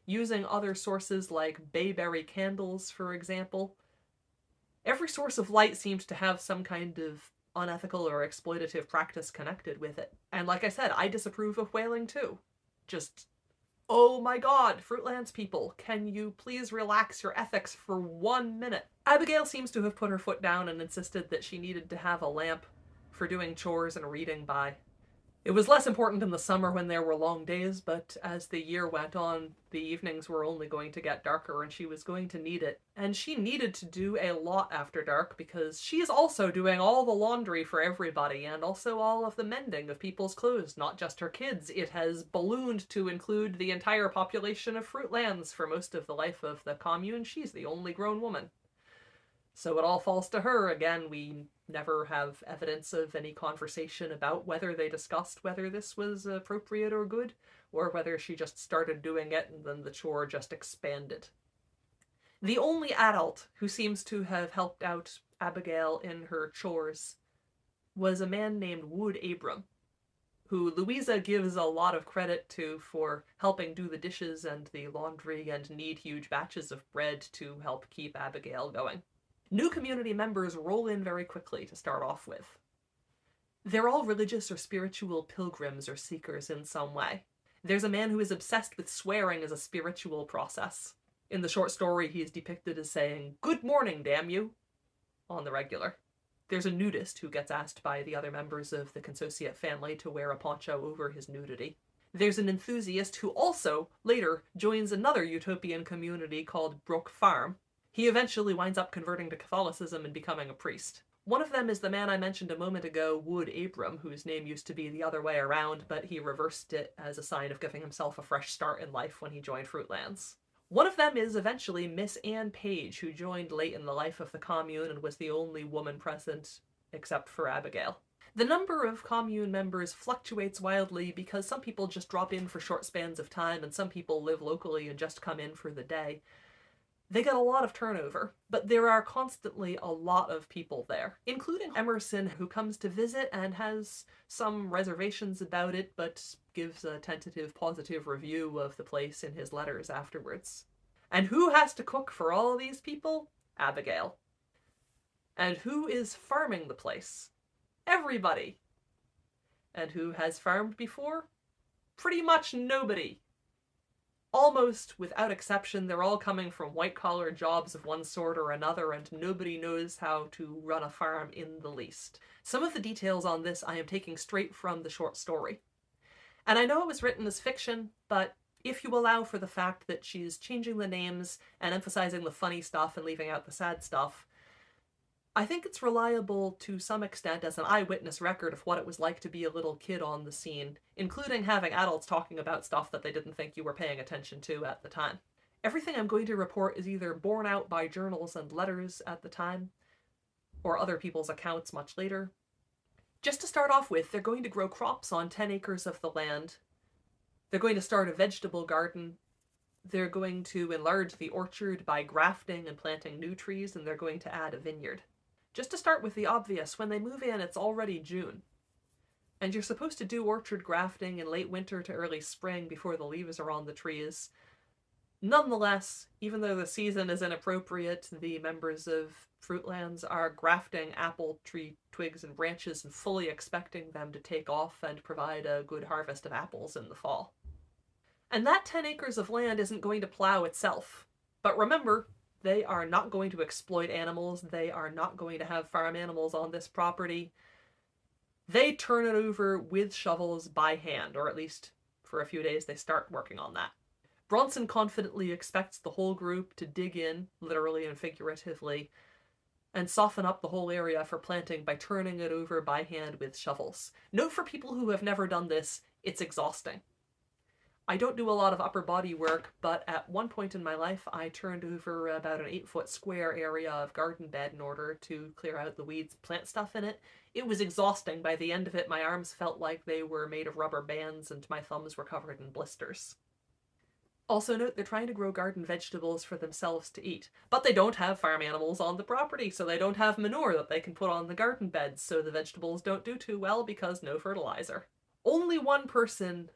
Speaker 1: using other sources like bayberry candles, for example. Every source of light seems to have some kind of unethical or exploitative practice connected with it. And like I said, I disapprove of whaling too. Just, oh my god, Fruitlands people, can you please relax your ethics for 1 minute? Abigail seems to have put her foot down and insisted that she needed to have a lamp for doing chores and reading by. It was less important in the summer when there were long days, but as the year went on, the evenings were only going to get darker and she was going to need it. And she needed to do a lot after dark because she is also doing all the laundry for everybody and also all of the mending of people's clothes, not just her kids. It has ballooned to include the entire population of Fruitlands for most of the life of the commune. She's the only grown woman. So it all falls to her. Again, we never have evidence of any conversation about whether they discussed whether this was appropriate or good. or whether she just started doing it and then the chore just expanded. The only adult who seems to have helped out Abigail in her chores was a man named Wood Abram, who Louisa gives a lot of credit to for helping do the dishes and the laundry and knead huge batches of bread to help keep Abigail going. New community members roll in very quickly to start off with. They're all religious or spiritual pilgrims or seekers in some way. There's a man who is obsessed with swearing as a spiritual process. In the short story, he is depicted as saying, "Good morning, damn you," on the regular. There's a nudist who gets asked by the other members of the consociate family to wear a poncho over his nudity. There's an enthusiast who also, later, joins another utopian community called Brook Farm. He eventually winds up converting to Catholicism and becoming a priest. One of them is the man I mentioned a moment ago, Wood Abram, whose name used to be the other way around, but he reversed it as a sign of giving himself a fresh start in life when he joined Fruitlands. One of them is eventually Miss Anne Page, who joined late in the life of the commune and was the only woman present except for Abigail. The number of commune members fluctuates wildly because some people just drop in for short spans of time and some people live locally and just come in for the day. They get a lot of turnover, but there are constantly a lot of people there, including Emerson, who comes to visit and has some reservations about it, but gives a tentative positive review of the place in his letters afterwards. And who has to cook for all these people? Abigail. And who is farming the place? Everybody. And who has farmed before? Pretty much nobody. Almost without exception, they're all coming from white-collar jobs of one sort or another, and nobody knows how to run a farm in the least. Some of the details on this I am taking straight from the short story. And I know it was written as fiction, but if you allow for the fact that she's changing the names and emphasizing the funny stuff and leaving out the sad stuff, I think it's reliable to some extent as an eyewitness record of what it was like to be a little kid on the scene, including having adults talking about stuff that they didn't think you were paying attention to at the time. Everything I'm going to report is either borne out by journals and letters at the time, or other people's accounts much later. Just to start off with, they're going to grow crops on 10 acres of the land. They're going to start a vegetable garden. They're going to enlarge the orchard by grafting and planting new trees, and they're going to add a vineyard. Just to start with the obvious, when they move in, it's already June. And you're supposed to do orchard grafting in late winter to early spring before the leaves are on the trees. Nonetheless, even though the season is inappropriate, the members of Fruitlands are grafting apple tree twigs and branches and fully expecting them to take off and provide a good harvest of apples in the fall. And that 10 acres of land isn't going to plow itself. But remember, they are not going to exploit animals. They are not going to have farm animals on this property. They turn it over with shovels by hand, or at least for a few days they start working on that. Bronson confidently expects the whole group to dig in, literally and figuratively, and soften up the whole area for planting by turning it over by hand with shovels. Note for people who have never done this, it's exhausting. I don't do a lot of upper body work, but at one point in my life I turned over about an 8-foot square area of garden bed in order to clear out the weeds and plant stuff in it. It was exhausting. By the end of it, my arms felt like they were made of rubber bands and my thumbs were covered in blisters. Also note, they're trying to grow garden vegetables for themselves to eat, but they don't have farm animals on the property, so they don't have manure that they can put on the garden beds, so the vegetables don't do too well because no fertilizer. Only one person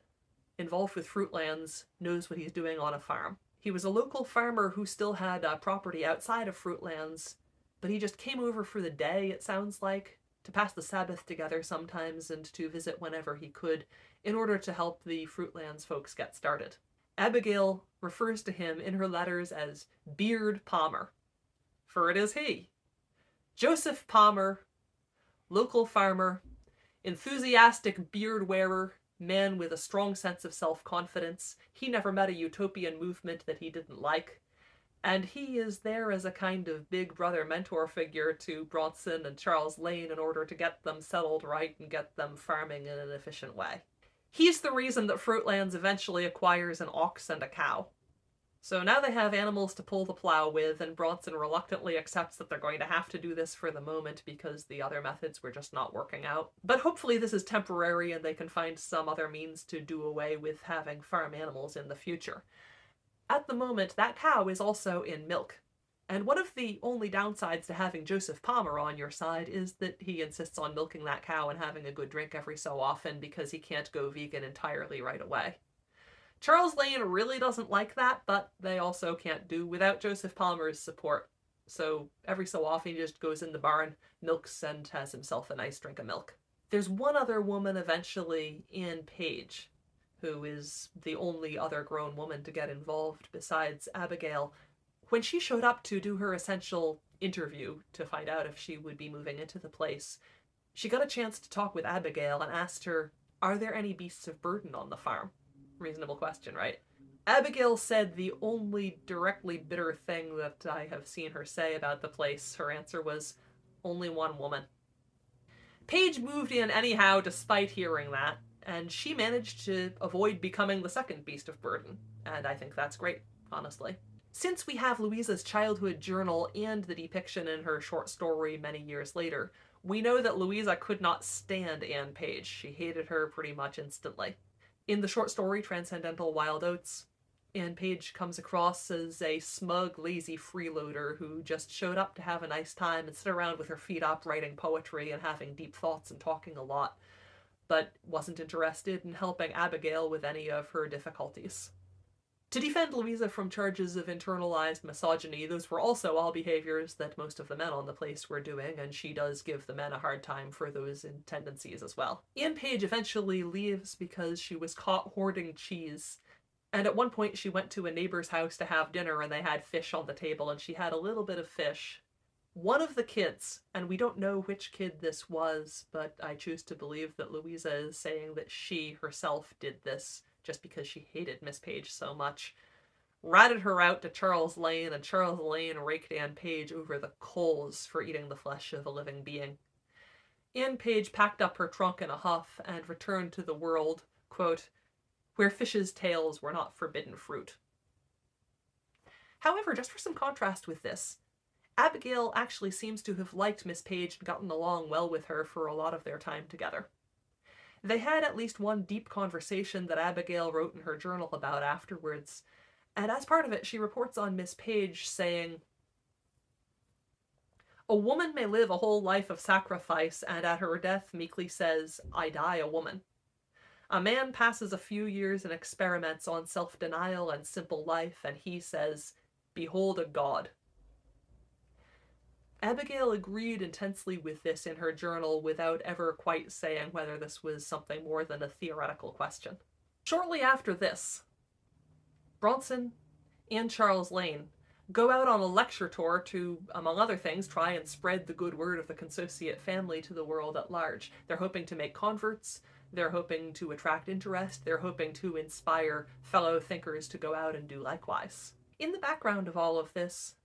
Speaker 1: involved with Fruitlands knows what he's doing on a farm. He was a local farmer who still had property outside of Fruitlands, but he just came over for the day, it sounds like, to pass the Sabbath together sometimes and to visit whenever he could in order to help the Fruitlands folks get started. Abigail refers to him in her letters as Beard Palmer, for it is he. Joseph Palmer, local farmer, enthusiastic beard wearer, man with a strong sense of self-confidence. He never met a utopian movement that he didn't like. And he is there as a kind of big brother mentor figure to Bronson and Charles Lane in order to get them settled right and get them farming in an efficient way. He's the reason that Fruitlands eventually acquires an ox and a cow. So now they have animals to pull the plow with, and Bronson reluctantly accepts that they're going to have to do this for the moment because the other methods were just not working out. But hopefully this is temporary and they can find some other means to do away with having farm animals in the future. At the moment, that cow is also in milk. And one of the only downsides to having Joseph Palmer on your side is that he insists on milking that cow and having a good drink every so often because he can't go vegan entirely right away. Charles Lane really doesn't like that, but they also can't do without Joseph Palmer's support. So every so often he just goes in the barn, milks, and has himself a nice drink of milk. There's one other woman eventually, Anne Page, who is the only other grown woman to get involved besides Abigail. When she showed up to do her essential interview to find out if she would be moving into the place, she got a chance to talk with Abigail and asked her, "Are there any beasts of burden on the farm?" Reasonable question, right? Abigail said the only directly bitter thing that I have seen her say about the place, her answer was, "Only one woman." Paige moved in anyhow despite hearing that, and she managed to avoid becoming the second beast of burden, and I think that's great, honestly. Since we have Louisa's childhood journal and the depiction in her short story many years later, we know that Louisa could not stand Anne Page. She hated her pretty much instantly. In the short story Transcendental Wild Oats, Anne Page comes across as a smug, lazy freeloader who just showed up to have a nice time and sit around with her feet up writing poetry and having deep thoughts and talking a lot, but wasn't interested in helping Abigail with any of her difficulties. To defend Louisa from charges of internalized misogyny, those were also all behaviors that most of the men on the place were doing, and she does give the men a hard time for those tendencies as well. Anne Page eventually leaves because she was caught hoarding cheese, and at one point she went to a neighbor's house to have dinner and they had fish on the table and she had a little bit of fish. One of the kids, and we don't know which kid this was, but I choose to believe that Louisa is saying that she herself did this just because she hated Miss Page so much, ratted her out to Charles Lane, and Charles Lane raked Anne Page over the coals for eating the flesh of a living being. Anne Page packed up her trunk in a huff and returned to the world, quote, "where fishes' tails were not forbidden fruit." However, just for some contrast with this, Abigail actually seems to have liked Miss Page and gotten along well with her for a lot of their time together. They had at least one deep conversation that Abigail wrote in her journal about afterwards, and as part of it, she reports on Miss Page saying, "A woman may live a whole life of sacrifice, and at her death meekly says, 'I die a woman.' A man passes a few years and experiments on self-denial and simple life, and he says, 'Behold a god.'" Abigail agreed intensely with this in her journal without ever quite saying whether this was something more than a theoretical question. Shortly after this, Bronson and Charles Lane go out on a lecture tour to, among other things, try and spread the good word of the Consociate family to the world at large. They're hoping to make converts, they're hoping to attract interest, they're hoping to inspire fellow thinkers to go out and do likewise. In the background of all of this,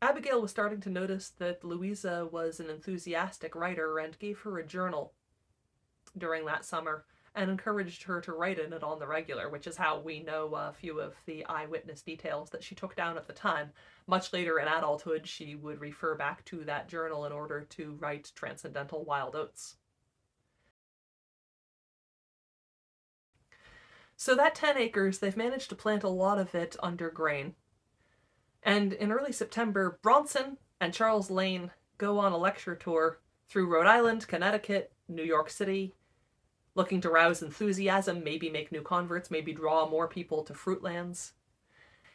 Speaker 1: Abigail was starting to notice that Louisa was an enthusiastic writer and gave her a journal during that summer and encouraged her to write in it on the regular, which is how we know a few of the eyewitness details that she took down at the time. Much later in adulthood, she would refer back to that journal in order to write Transcendental Wild Oats. So that 10 acres, they've managed to plant a lot of it under grain. And in early September, Bronson and Charles Lane go on a lecture tour through Rhode Island, Connecticut, New York City, looking to rouse enthusiasm, maybe make new converts, maybe draw more people to Fruitlands.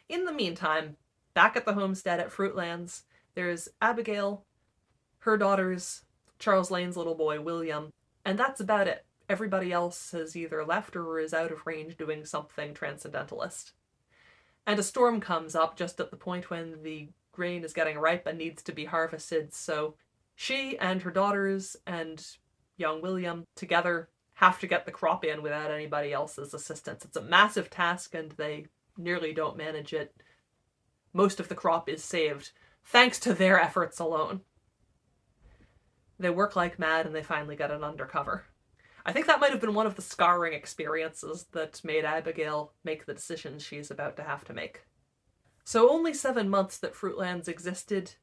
Speaker 1: In the meantime, back at the homestead at Fruitlands, there's Abigail, her daughters, Charles Lane's little boy, William, and that's about it. Everybody else has either left or is out of range doing something transcendentalist. And a storm comes up just at the point when the grain is getting ripe and needs to be harvested, so she and her daughters and young William together have to get the crop in without anybody else's assistance. It's a massive task and they nearly don't manage it. Most of the crop is saved, thanks to their efforts alone. They work like mad and they finally get it under cover. I think that might have been one of the scarring experiences that made Abigail make the decisions she's about to have to make. So only 7 months that Fruitlands existed,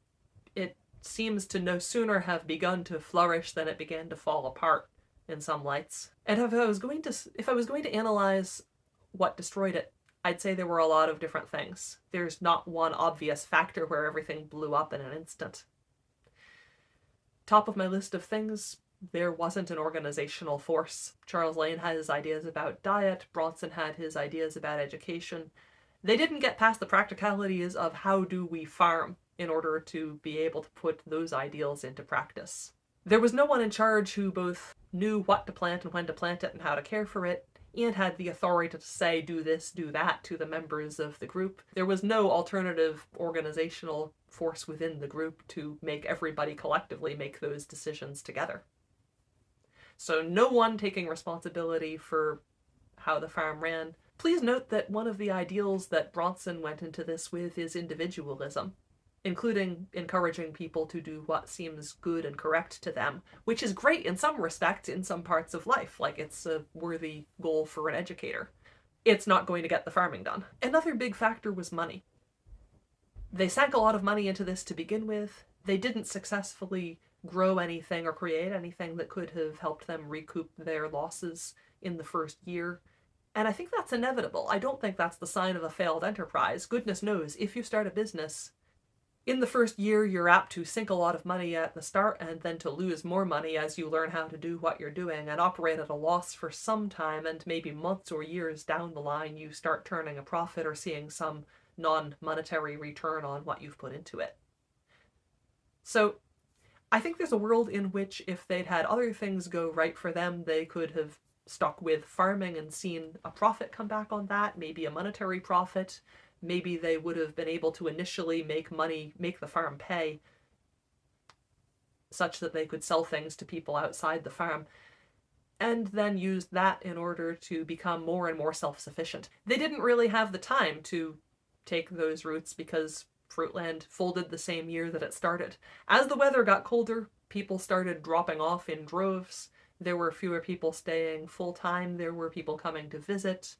Speaker 1: it seems to no sooner have begun to flourish than it began to fall apart in some lights. And if I was going to analyze what destroyed it, I'd say there were a lot of different things. There's not one obvious factor where everything blew up in an instant. Top of my list of things, there wasn't an organizational force. Charles Lane had his ideas about diet, Bronson had his ideas about education. They didn't get past the practicalities of how do we farm in order to be able to put those ideals into practice. There was no one in charge who both knew what to plant and when to plant it and how to care for it, and had the authority to say do this, do that to the members of the group. There was no alternative organizational force within the group to make everybody collectively make those decisions together. So no one taking responsibility for how the farm ran. Please note that one of the ideals that Bronson went into this with is individualism, including encouraging people to do what seems good and correct to them, which is great in some respects in some parts of life, like it's a worthy goal for an educator. It's not going to get the farming done. Another big factor was money. They sank a lot of money into this to begin with. They didn't successfully grow anything or create anything that could have helped them recoup their losses in the first year. And I think that's inevitable. I don't think that's the sign of a failed enterprise. Goodness knows, if you start a business, in the first year, you're apt to sink a lot of money at the start and then to lose more money as you learn how to do what you're doing and operate at a loss for some time, and maybe months or years down the line, you start turning a profit or seeing some non-monetary return on what you've put into it. So I think there's a world in which if they'd had other things go right for them, they could have stuck with farming and seen a profit come back on that, maybe a monetary profit. Maybe they would have been able to initially make money, make the farm pay, such that they could sell things to people outside the farm, and then use that in order to become more and more self-sufficient. They didn't really have the time to take those routes because Fruitland folded the same year that it started. As the weather got colder, people started dropping off in droves. There were fewer people staying full-time. There were people coming to visit.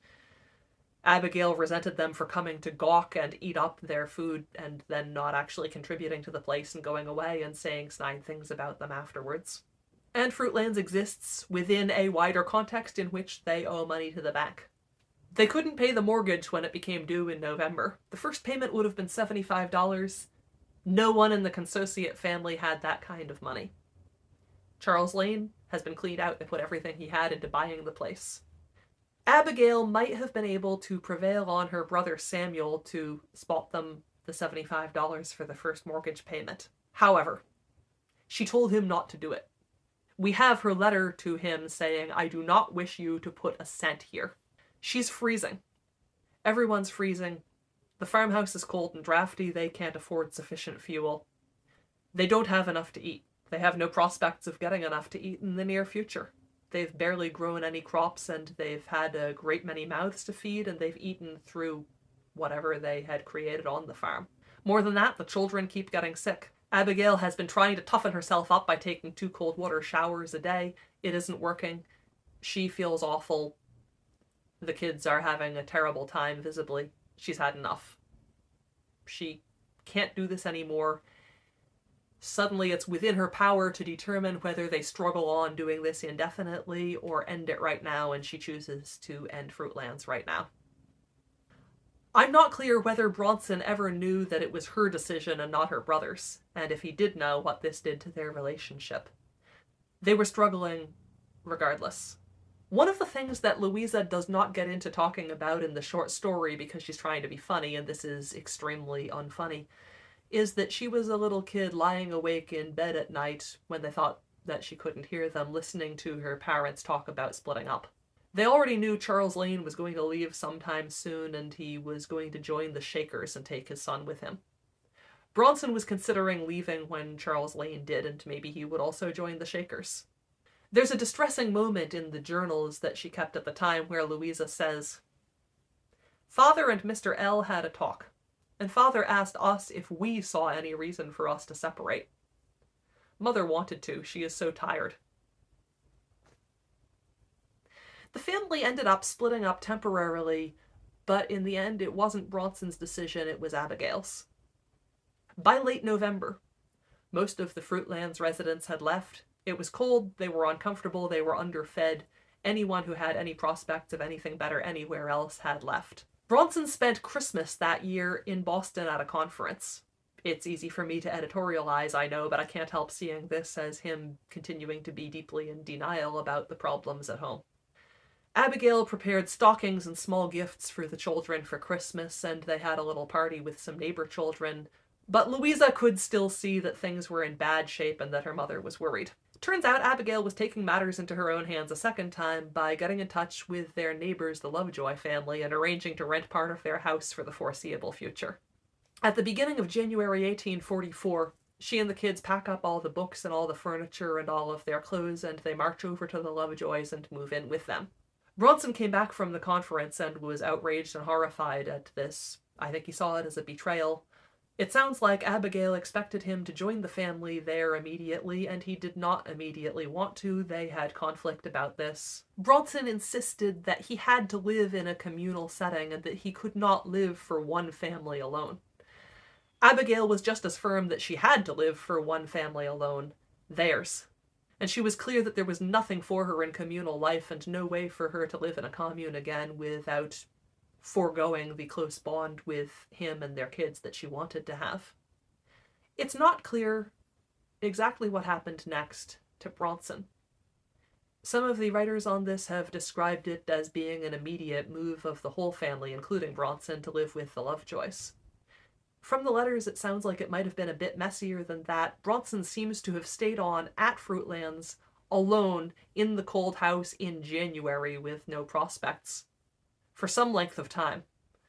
Speaker 1: Abigail resented them for coming to gawk and eat up their food and then not actually contributing to the place and going away and saying snide things about them afterwards. And Fruitlands exists within a wider context in which they owe money to the bank. They couldn't pay the mortgage when it became due in November. The first payment would have been $75. No one in the Consociate family had that kind of money. Charles Lane has been cleaned out. They put everything he had into buying the place. Abigail might have been able to prevail on her brother Samuel to spot them the $75 for the first mortgage payment. However, she told him not to do it. We have her letter to him saying, "I do not wish you to put a cent here." She's freezing. Everyone's freezing. The farmhouse is cold and drafty. They can't afford sufficient fuel. They don't have enough to eat. They have no prospects of getting enough to eat in the near future. They've barely grown any crops, and they've had a great many mouths to feed, and they've eaten through whatever they had created on the farm. More than that, the children keep getting sick. Abigail has been trying to toughen herself up by taking 2 cold water showers a day. It isn't working. She feels awful. The kids are having a terrible time, visibly. She's had enough. She can't do this anymore. Suddenly it's within her power to determine whether they struggle on doing this indefinitely or end it right now, and she chooses to end Fruitlands right now. I'm not clear whether Bronson ever knew that it was her decision and not her brother's, and if he did know, what this did to their relationship. They were struggling regardless. One of the things that Louisa does not get into talking about in the short story because she's trying to be funny, and this is extremely unfunny, is that she was a little kid lying awake in bed at night when they thought that she couldn't hear them, listening to her parents talk about splitting up. They already knew Charles Lane was going to leave sometime soon, and he was going to join the Shakers and take his son with him. Bronson was considering leaving when Charles Lane did, and maybe he would also join the Shakers. There's a distressing moment in the journals that she kept at the time where Louisa says, "Father and Mr. L had a talk, and Father asked us if we saw any reason for us to separate. Mother wanted to. She is so tired." The family ended up splitting up temporarily But in the end, it wasn't Bronson's decision, it was Abigail's. By late November, most of the Fruitlands residents had left. It was cold, they were uncomfortable, they were underfed. Anyone who had any prospects of anything better anywhere else had left. Bronson spent Christmas that year in Boston at a conference. It's easy for me to editorialize, I know, but I can't help seeing this as him continuing to be deeply in denial about the problems at home. Abigail prepared stockings and small gifts for the children for Christmas, and they had a little party with some neighbor children. But Louisa could still see that things were in bad shape and that her mother was worried. Turns out Abigail was taking matters into her own hands a second time by getting in touch with their neighbors, the Lovejoy family, and arranging to rent part of their house for the foreseeable future. At the beginning of January 1844, she and the kids pack up all the books and all the furniture and all of their clothes, and they march over to the Lovejoys and move in with them. Bronson came back from the conference and was outraged and horrified at this. I think he saw it as a betrayal. It sounds like Abigail expected him to join the family there immediately, and he did not immediately want to. They had conflict about this. Bronson insisted that he had to live in a communal setting and that he could not live for one family alone. Abigail was just as firm that she had to live for one family alone, theirs. And she was clear that there was nothing for her in communal life and no way for her to live in a commune again without foregoing the close bond with him and their kids that she wanted to have. It's not clear exactly what happened next to Bronson. Some of the writers on this have described it as being an immediate move of the whole family, including Bronson, to live with the Lovejoys. From the letters, it sounds like it might have been a bit messier than that. Bronson seems to have stayed on at Fruitlands, alone, in the cold house in January with no prospects, for some length of time,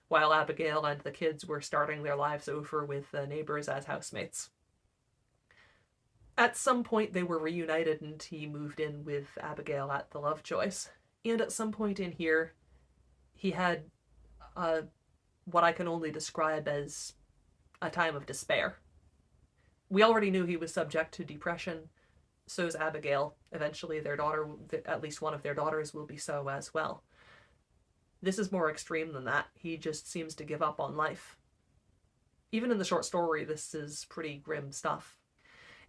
Speaker 1: while Abigail and the kids were starting their lives over with the neighbors as housemates. At some point they were reunited and he moved in with Abigail at the Lovejoys. And at some point in here, he had what I can only describe as a time of despair. We already knew he was subject to depression. So is Abigail. Eventually their daughter, at least one of their daughters, will be so as well. This is more extreme than that. He just seems to give up on life. Even in the short story, this is pretty grim stuff.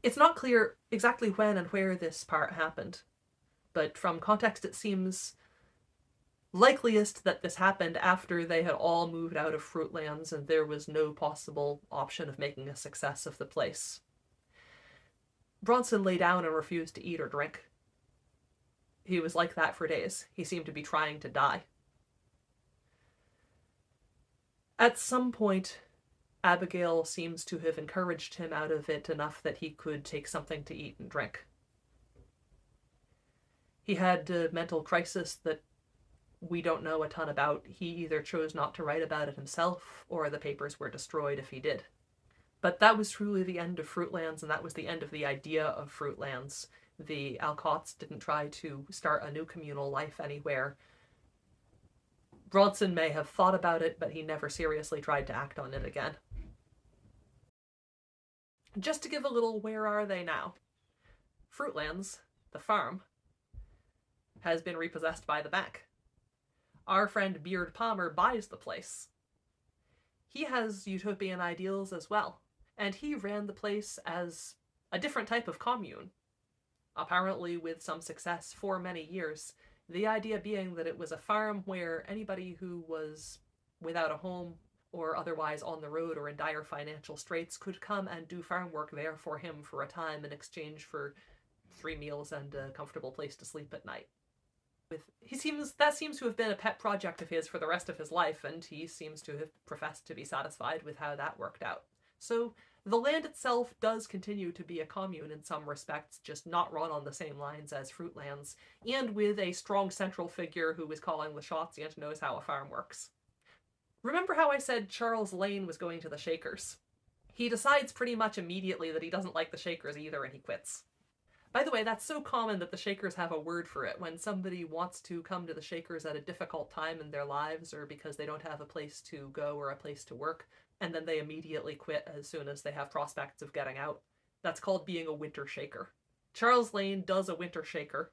Speaker 1: It's not clear exactly when and where this part happened, but from context it seems likeliest that this happened after they had all moved out of Fruitlands and there was no possible option of making a success of the place. Bronson lay down and refused to eat or drink. He was like that for days. He seemed to be trying to die. At some point, Abigail seems to have encouraged him out of it enough that he could take something to eat and drink. He had a mental crisis that we don't know a ton about. He either chose not to write about it himself, or the papers were destroyed if he did. But that was truly the end of Fruitlands, and that was the end of the idea of Fruitlands. The Alcotts didn't try to start a new communal life anywhere. Bronson may have thought about it, but he never seriously tried to act on it again. Just to give a little where are they now? Fruitlands, the farm, has been repossessed by the bank. Our friend Beard Palmer buys the place. He has utopian ideals as well, and he ran the place as a different type of commune, apparently with some success for many years. The idea being that it was a farm where anybody who was without a home or otherwise on the road or in dire financial straits could come and do farm work there for him for a time in exchange for 3 meals and a comfortable place to sleep at night. That seems to have been a pet project of his for the rest of his life, and he seems to have professed to be satisfied with how that worked out. So the land itself does continue to be a commune in some respects, just not run on the same lines as Fruitlands, and with a strong central figure who is calling the shots and knows how a farm works. Remember how I said Charles Lane was going to the Shakers? He decides pretty much immediately that he doesn't like the Shakers either, and he quits. By the way, that's so common that the Shakers have a word for it. When somebody wants to come to the Shakers at a difficult time in their lives, or because they don't have a place to go or a place to work, and then they immediately quit as soon as they have prospects of getting out, that's called being a winter shaker. Charles Lane does a winter shaker.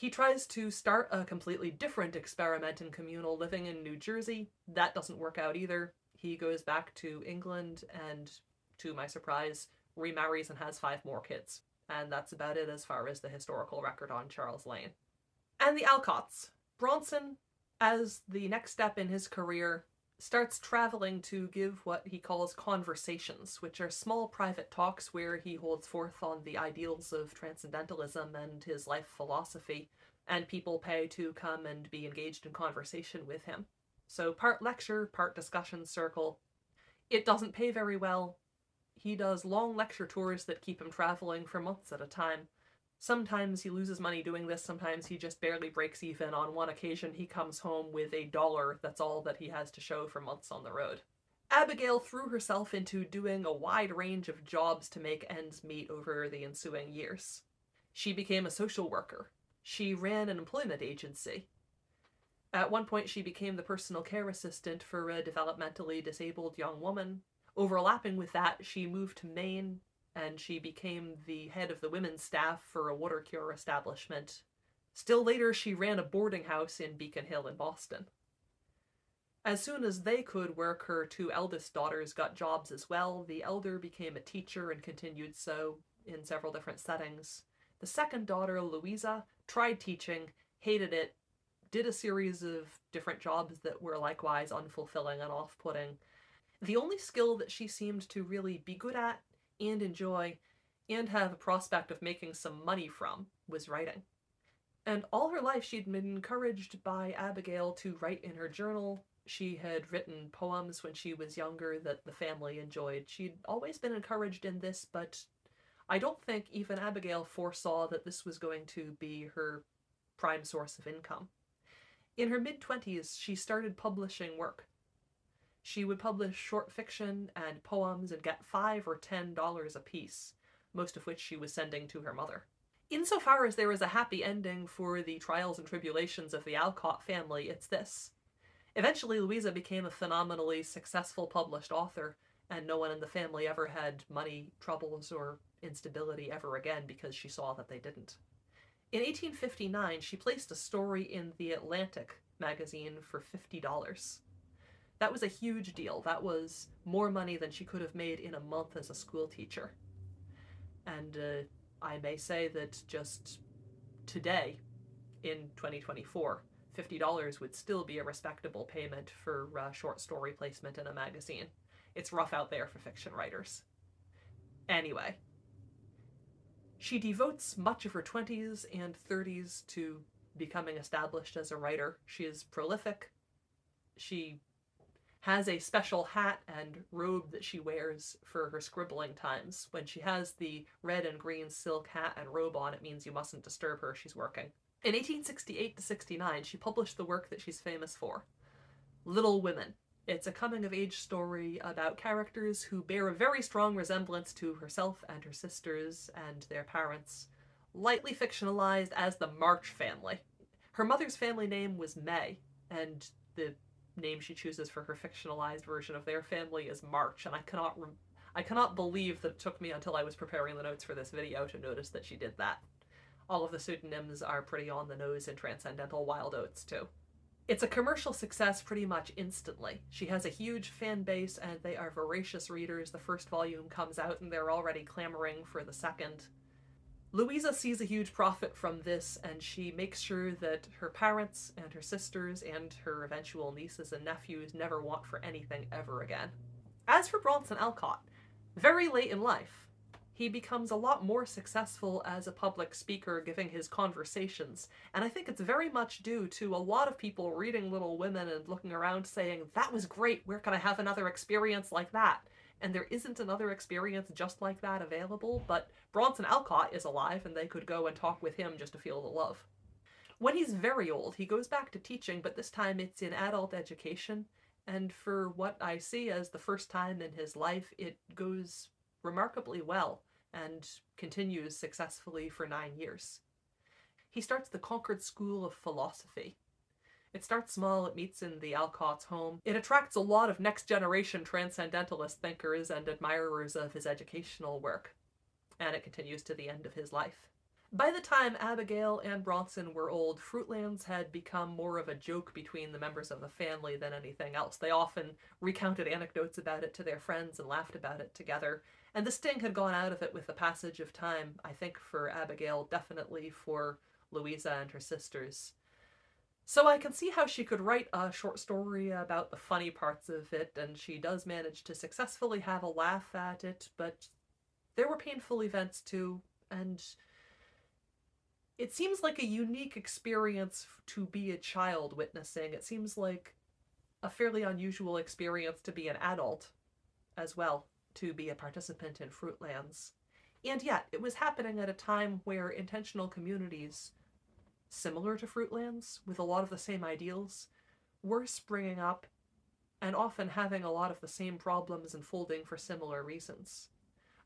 Speaker 1: He tries to start a completely different experiment in communal living in New Jersey. That doesn't work out either. He goes back to England and, to my surprise, remarries and has 5 more kids. And that's about it as far as the historical record on Charles Lane. And the Alcotts. Bronson, as the next step in his career, starts traveling to give what he calls conversations, which are small private talks where he holds forth on the ideals of transcendentalism and his life philosophy, and people pay to come and be engaged in conversation with him. So part lecture, part discussion circle. It doesn't pay very well. He does long lecture tours that keep him traveling for months at a time. Sometimes he loses money doing this, sometimes he just barely breaks even. On one occasion, he comes home with $1. That's all that he has to show for months on the road. Abigail threw herself into doing a wide range of jobs to make ends meet over the ensuing years. She became a social worker. She ran an employment agency. At one point, she became the personal care assistant for a developmentally disabled young woman. Overlapping with that, she moved to Maine, and she became the head of the women's staff for a water cure establishment. Still later, she ran a boarding house in Beacon Hill in Boston. As soon as they could work, her 2 eldest daughters got jobs as well. The elder became a teacher and continued so in several different settings. The second daughter, Louisa, tried teaching, hated it, did a series of different jobs that were likewise unfulfilling and off-putting. The only skill that she seemed to really be good at and enjoy and have a prospect of making some money from was writing. And all her life she'd been encouraged by Abigail to write in her journal. She had written poems when she was younger that the family enjoyed. She'd always been encouraged in this, but I don't think even Abigail foresaw that this was going to be her prime source of income. In her mid-20s, she started publishing work. She would publish short fiction and poems and get $5 or $10 a piece, most of which she was sending to her mother. Insofar as there was a happy ending for the trials and tribulations of the Alcott family, it's this. Eventually, Louisa became a phenomenally successful published author, and no one in the family ever had money troubles or instability ever again because she saw that they didn't. In 1859, she placed a story in The Atlantic magazine for $50. That was a huge deal. That was more money than she could have made in a month as a school teacher. And I may say that just today, in 2024, $50 would still be a respectable payment for short story placement in a magazine. It's rough out there for fiction writers. Anyway, she devotes much of her 20s and 30s to becoming established as a writer. She is prolific. She has a special hat and robe that she wears for her scribbling times. When she has the red and green silk hat and robe on, it means you mustn't disturb her, she's working. In 1868 to 69, she published the work that she's famous for, Little Women. It's a coming-of-age story about characters who bear a very strong resemblance to herself and her sisters and their parents, lightly fictionalized as the March family. Her mother's family name was May, and the name she chooses for her fictionalized version of their family is March, and I cannot believe that it took me until I was preparing the notes for this video to notice that she did that. All of the pseudonyms are pretty on the nose in Transcendental Wild Oats, too. It's a commercial success pretty much instantly. She has a huge fan base, and they are voracious readers. The first volume comes out, and they're already clamoring for the second. Louisa sees a huge profit from this, and she makes sure that her parents and her sisters and her eventual nieces and nephews never want for anything ever again. As for Bronson Alcott, very late in life, he becomes a lot more successful as a public speaker giving his conversations, and I think it's very much due to a lot of people reading Little Women and looking around saying, that was great, where can I have another experience like that? And there isn't another experience just like that available, but Bronson Alcott is alive and they could go and talk with him just to feel the love. When he's very old, he goes back to teaching, but this time it's in adult education, and for what I see as the first time in his life, it goes remarkably well and continues successfully for 9 years. He starts the Concord School of Philosophy. It starts small, it meets in the Alcotts' home. It attracts a lot of next-generation transcendentalist thinkers and admirers of his educational work, and it continues to the end of his life. By the time Abigail and Bronson were old, Fruitlands had become more of a joke between the members of the family than anything else. They often recounted anecdotes about it to their friends and laughed about it together. And the sting had gone out of it with the passage of time, I think for Abigail, definitely for Louisa and her sisters. So I can see how she could write a short story about the funny parts of it, and she does manage to successfully have a laugh at it, but there were painful events too, and it seems like a unique experience to be a child witnessing. It seems like a fairly unusual experience to be an adult as well, to be a participant in Fruitlands. And yet, it was happening at a time where intentional communities similar to Fruitlands, with a lot of the same ideals, were springing up and often having a lot of the same problems unfolding for similar reasons.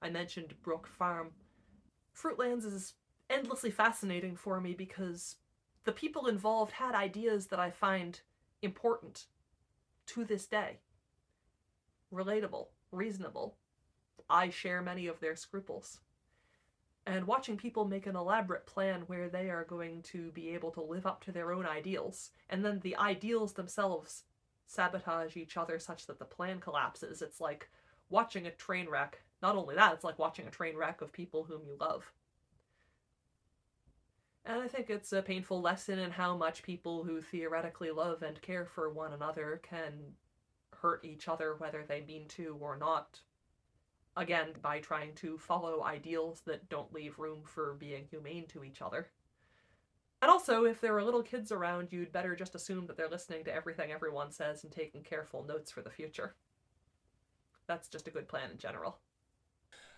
Speaker 1: I mentioned Brook Farm. Fruitlands is endlessly fascinating for me because the people involved had ideas that I find important to this day. Relatable, reasonable. I share many of their scruples. And watching people make an elaborate plan where they are going to be able to live up to their own ideals, and then the ideals themselves sabotage each other such that the plan collapses. It's like watching a train wreck. Not only that, it's like watching a train wreck of people whom you love. And I think it's a painful lesson in how much people who theoretically love and care for one another can hurt each other, whether they mean to or not. Again, by trying to follow ideals that don't leave room for being humane to each other. And also, if there are little kids around, you'd better just assume that they're listening to everything everyone says and taking careful notes for the future. That's just a good plan in general.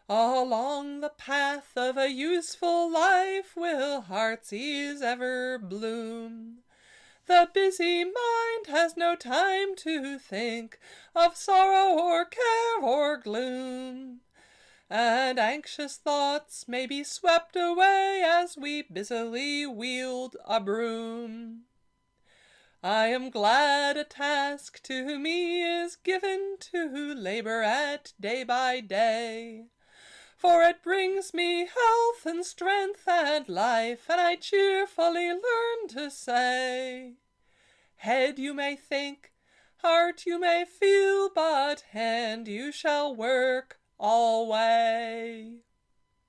Speaker 2: Along the path of a useful life will heart's ease ever bloom. The busy mind has no time to think of sorrow or care or gloom, and anxious thoughts may be swept away as we busily wield a broom. I am glad a task to me is given to labor at day by day, for it brings me health and strength and life, and I cheerfully learn to say, head you may think, heart you may feel, but hand you shall work always.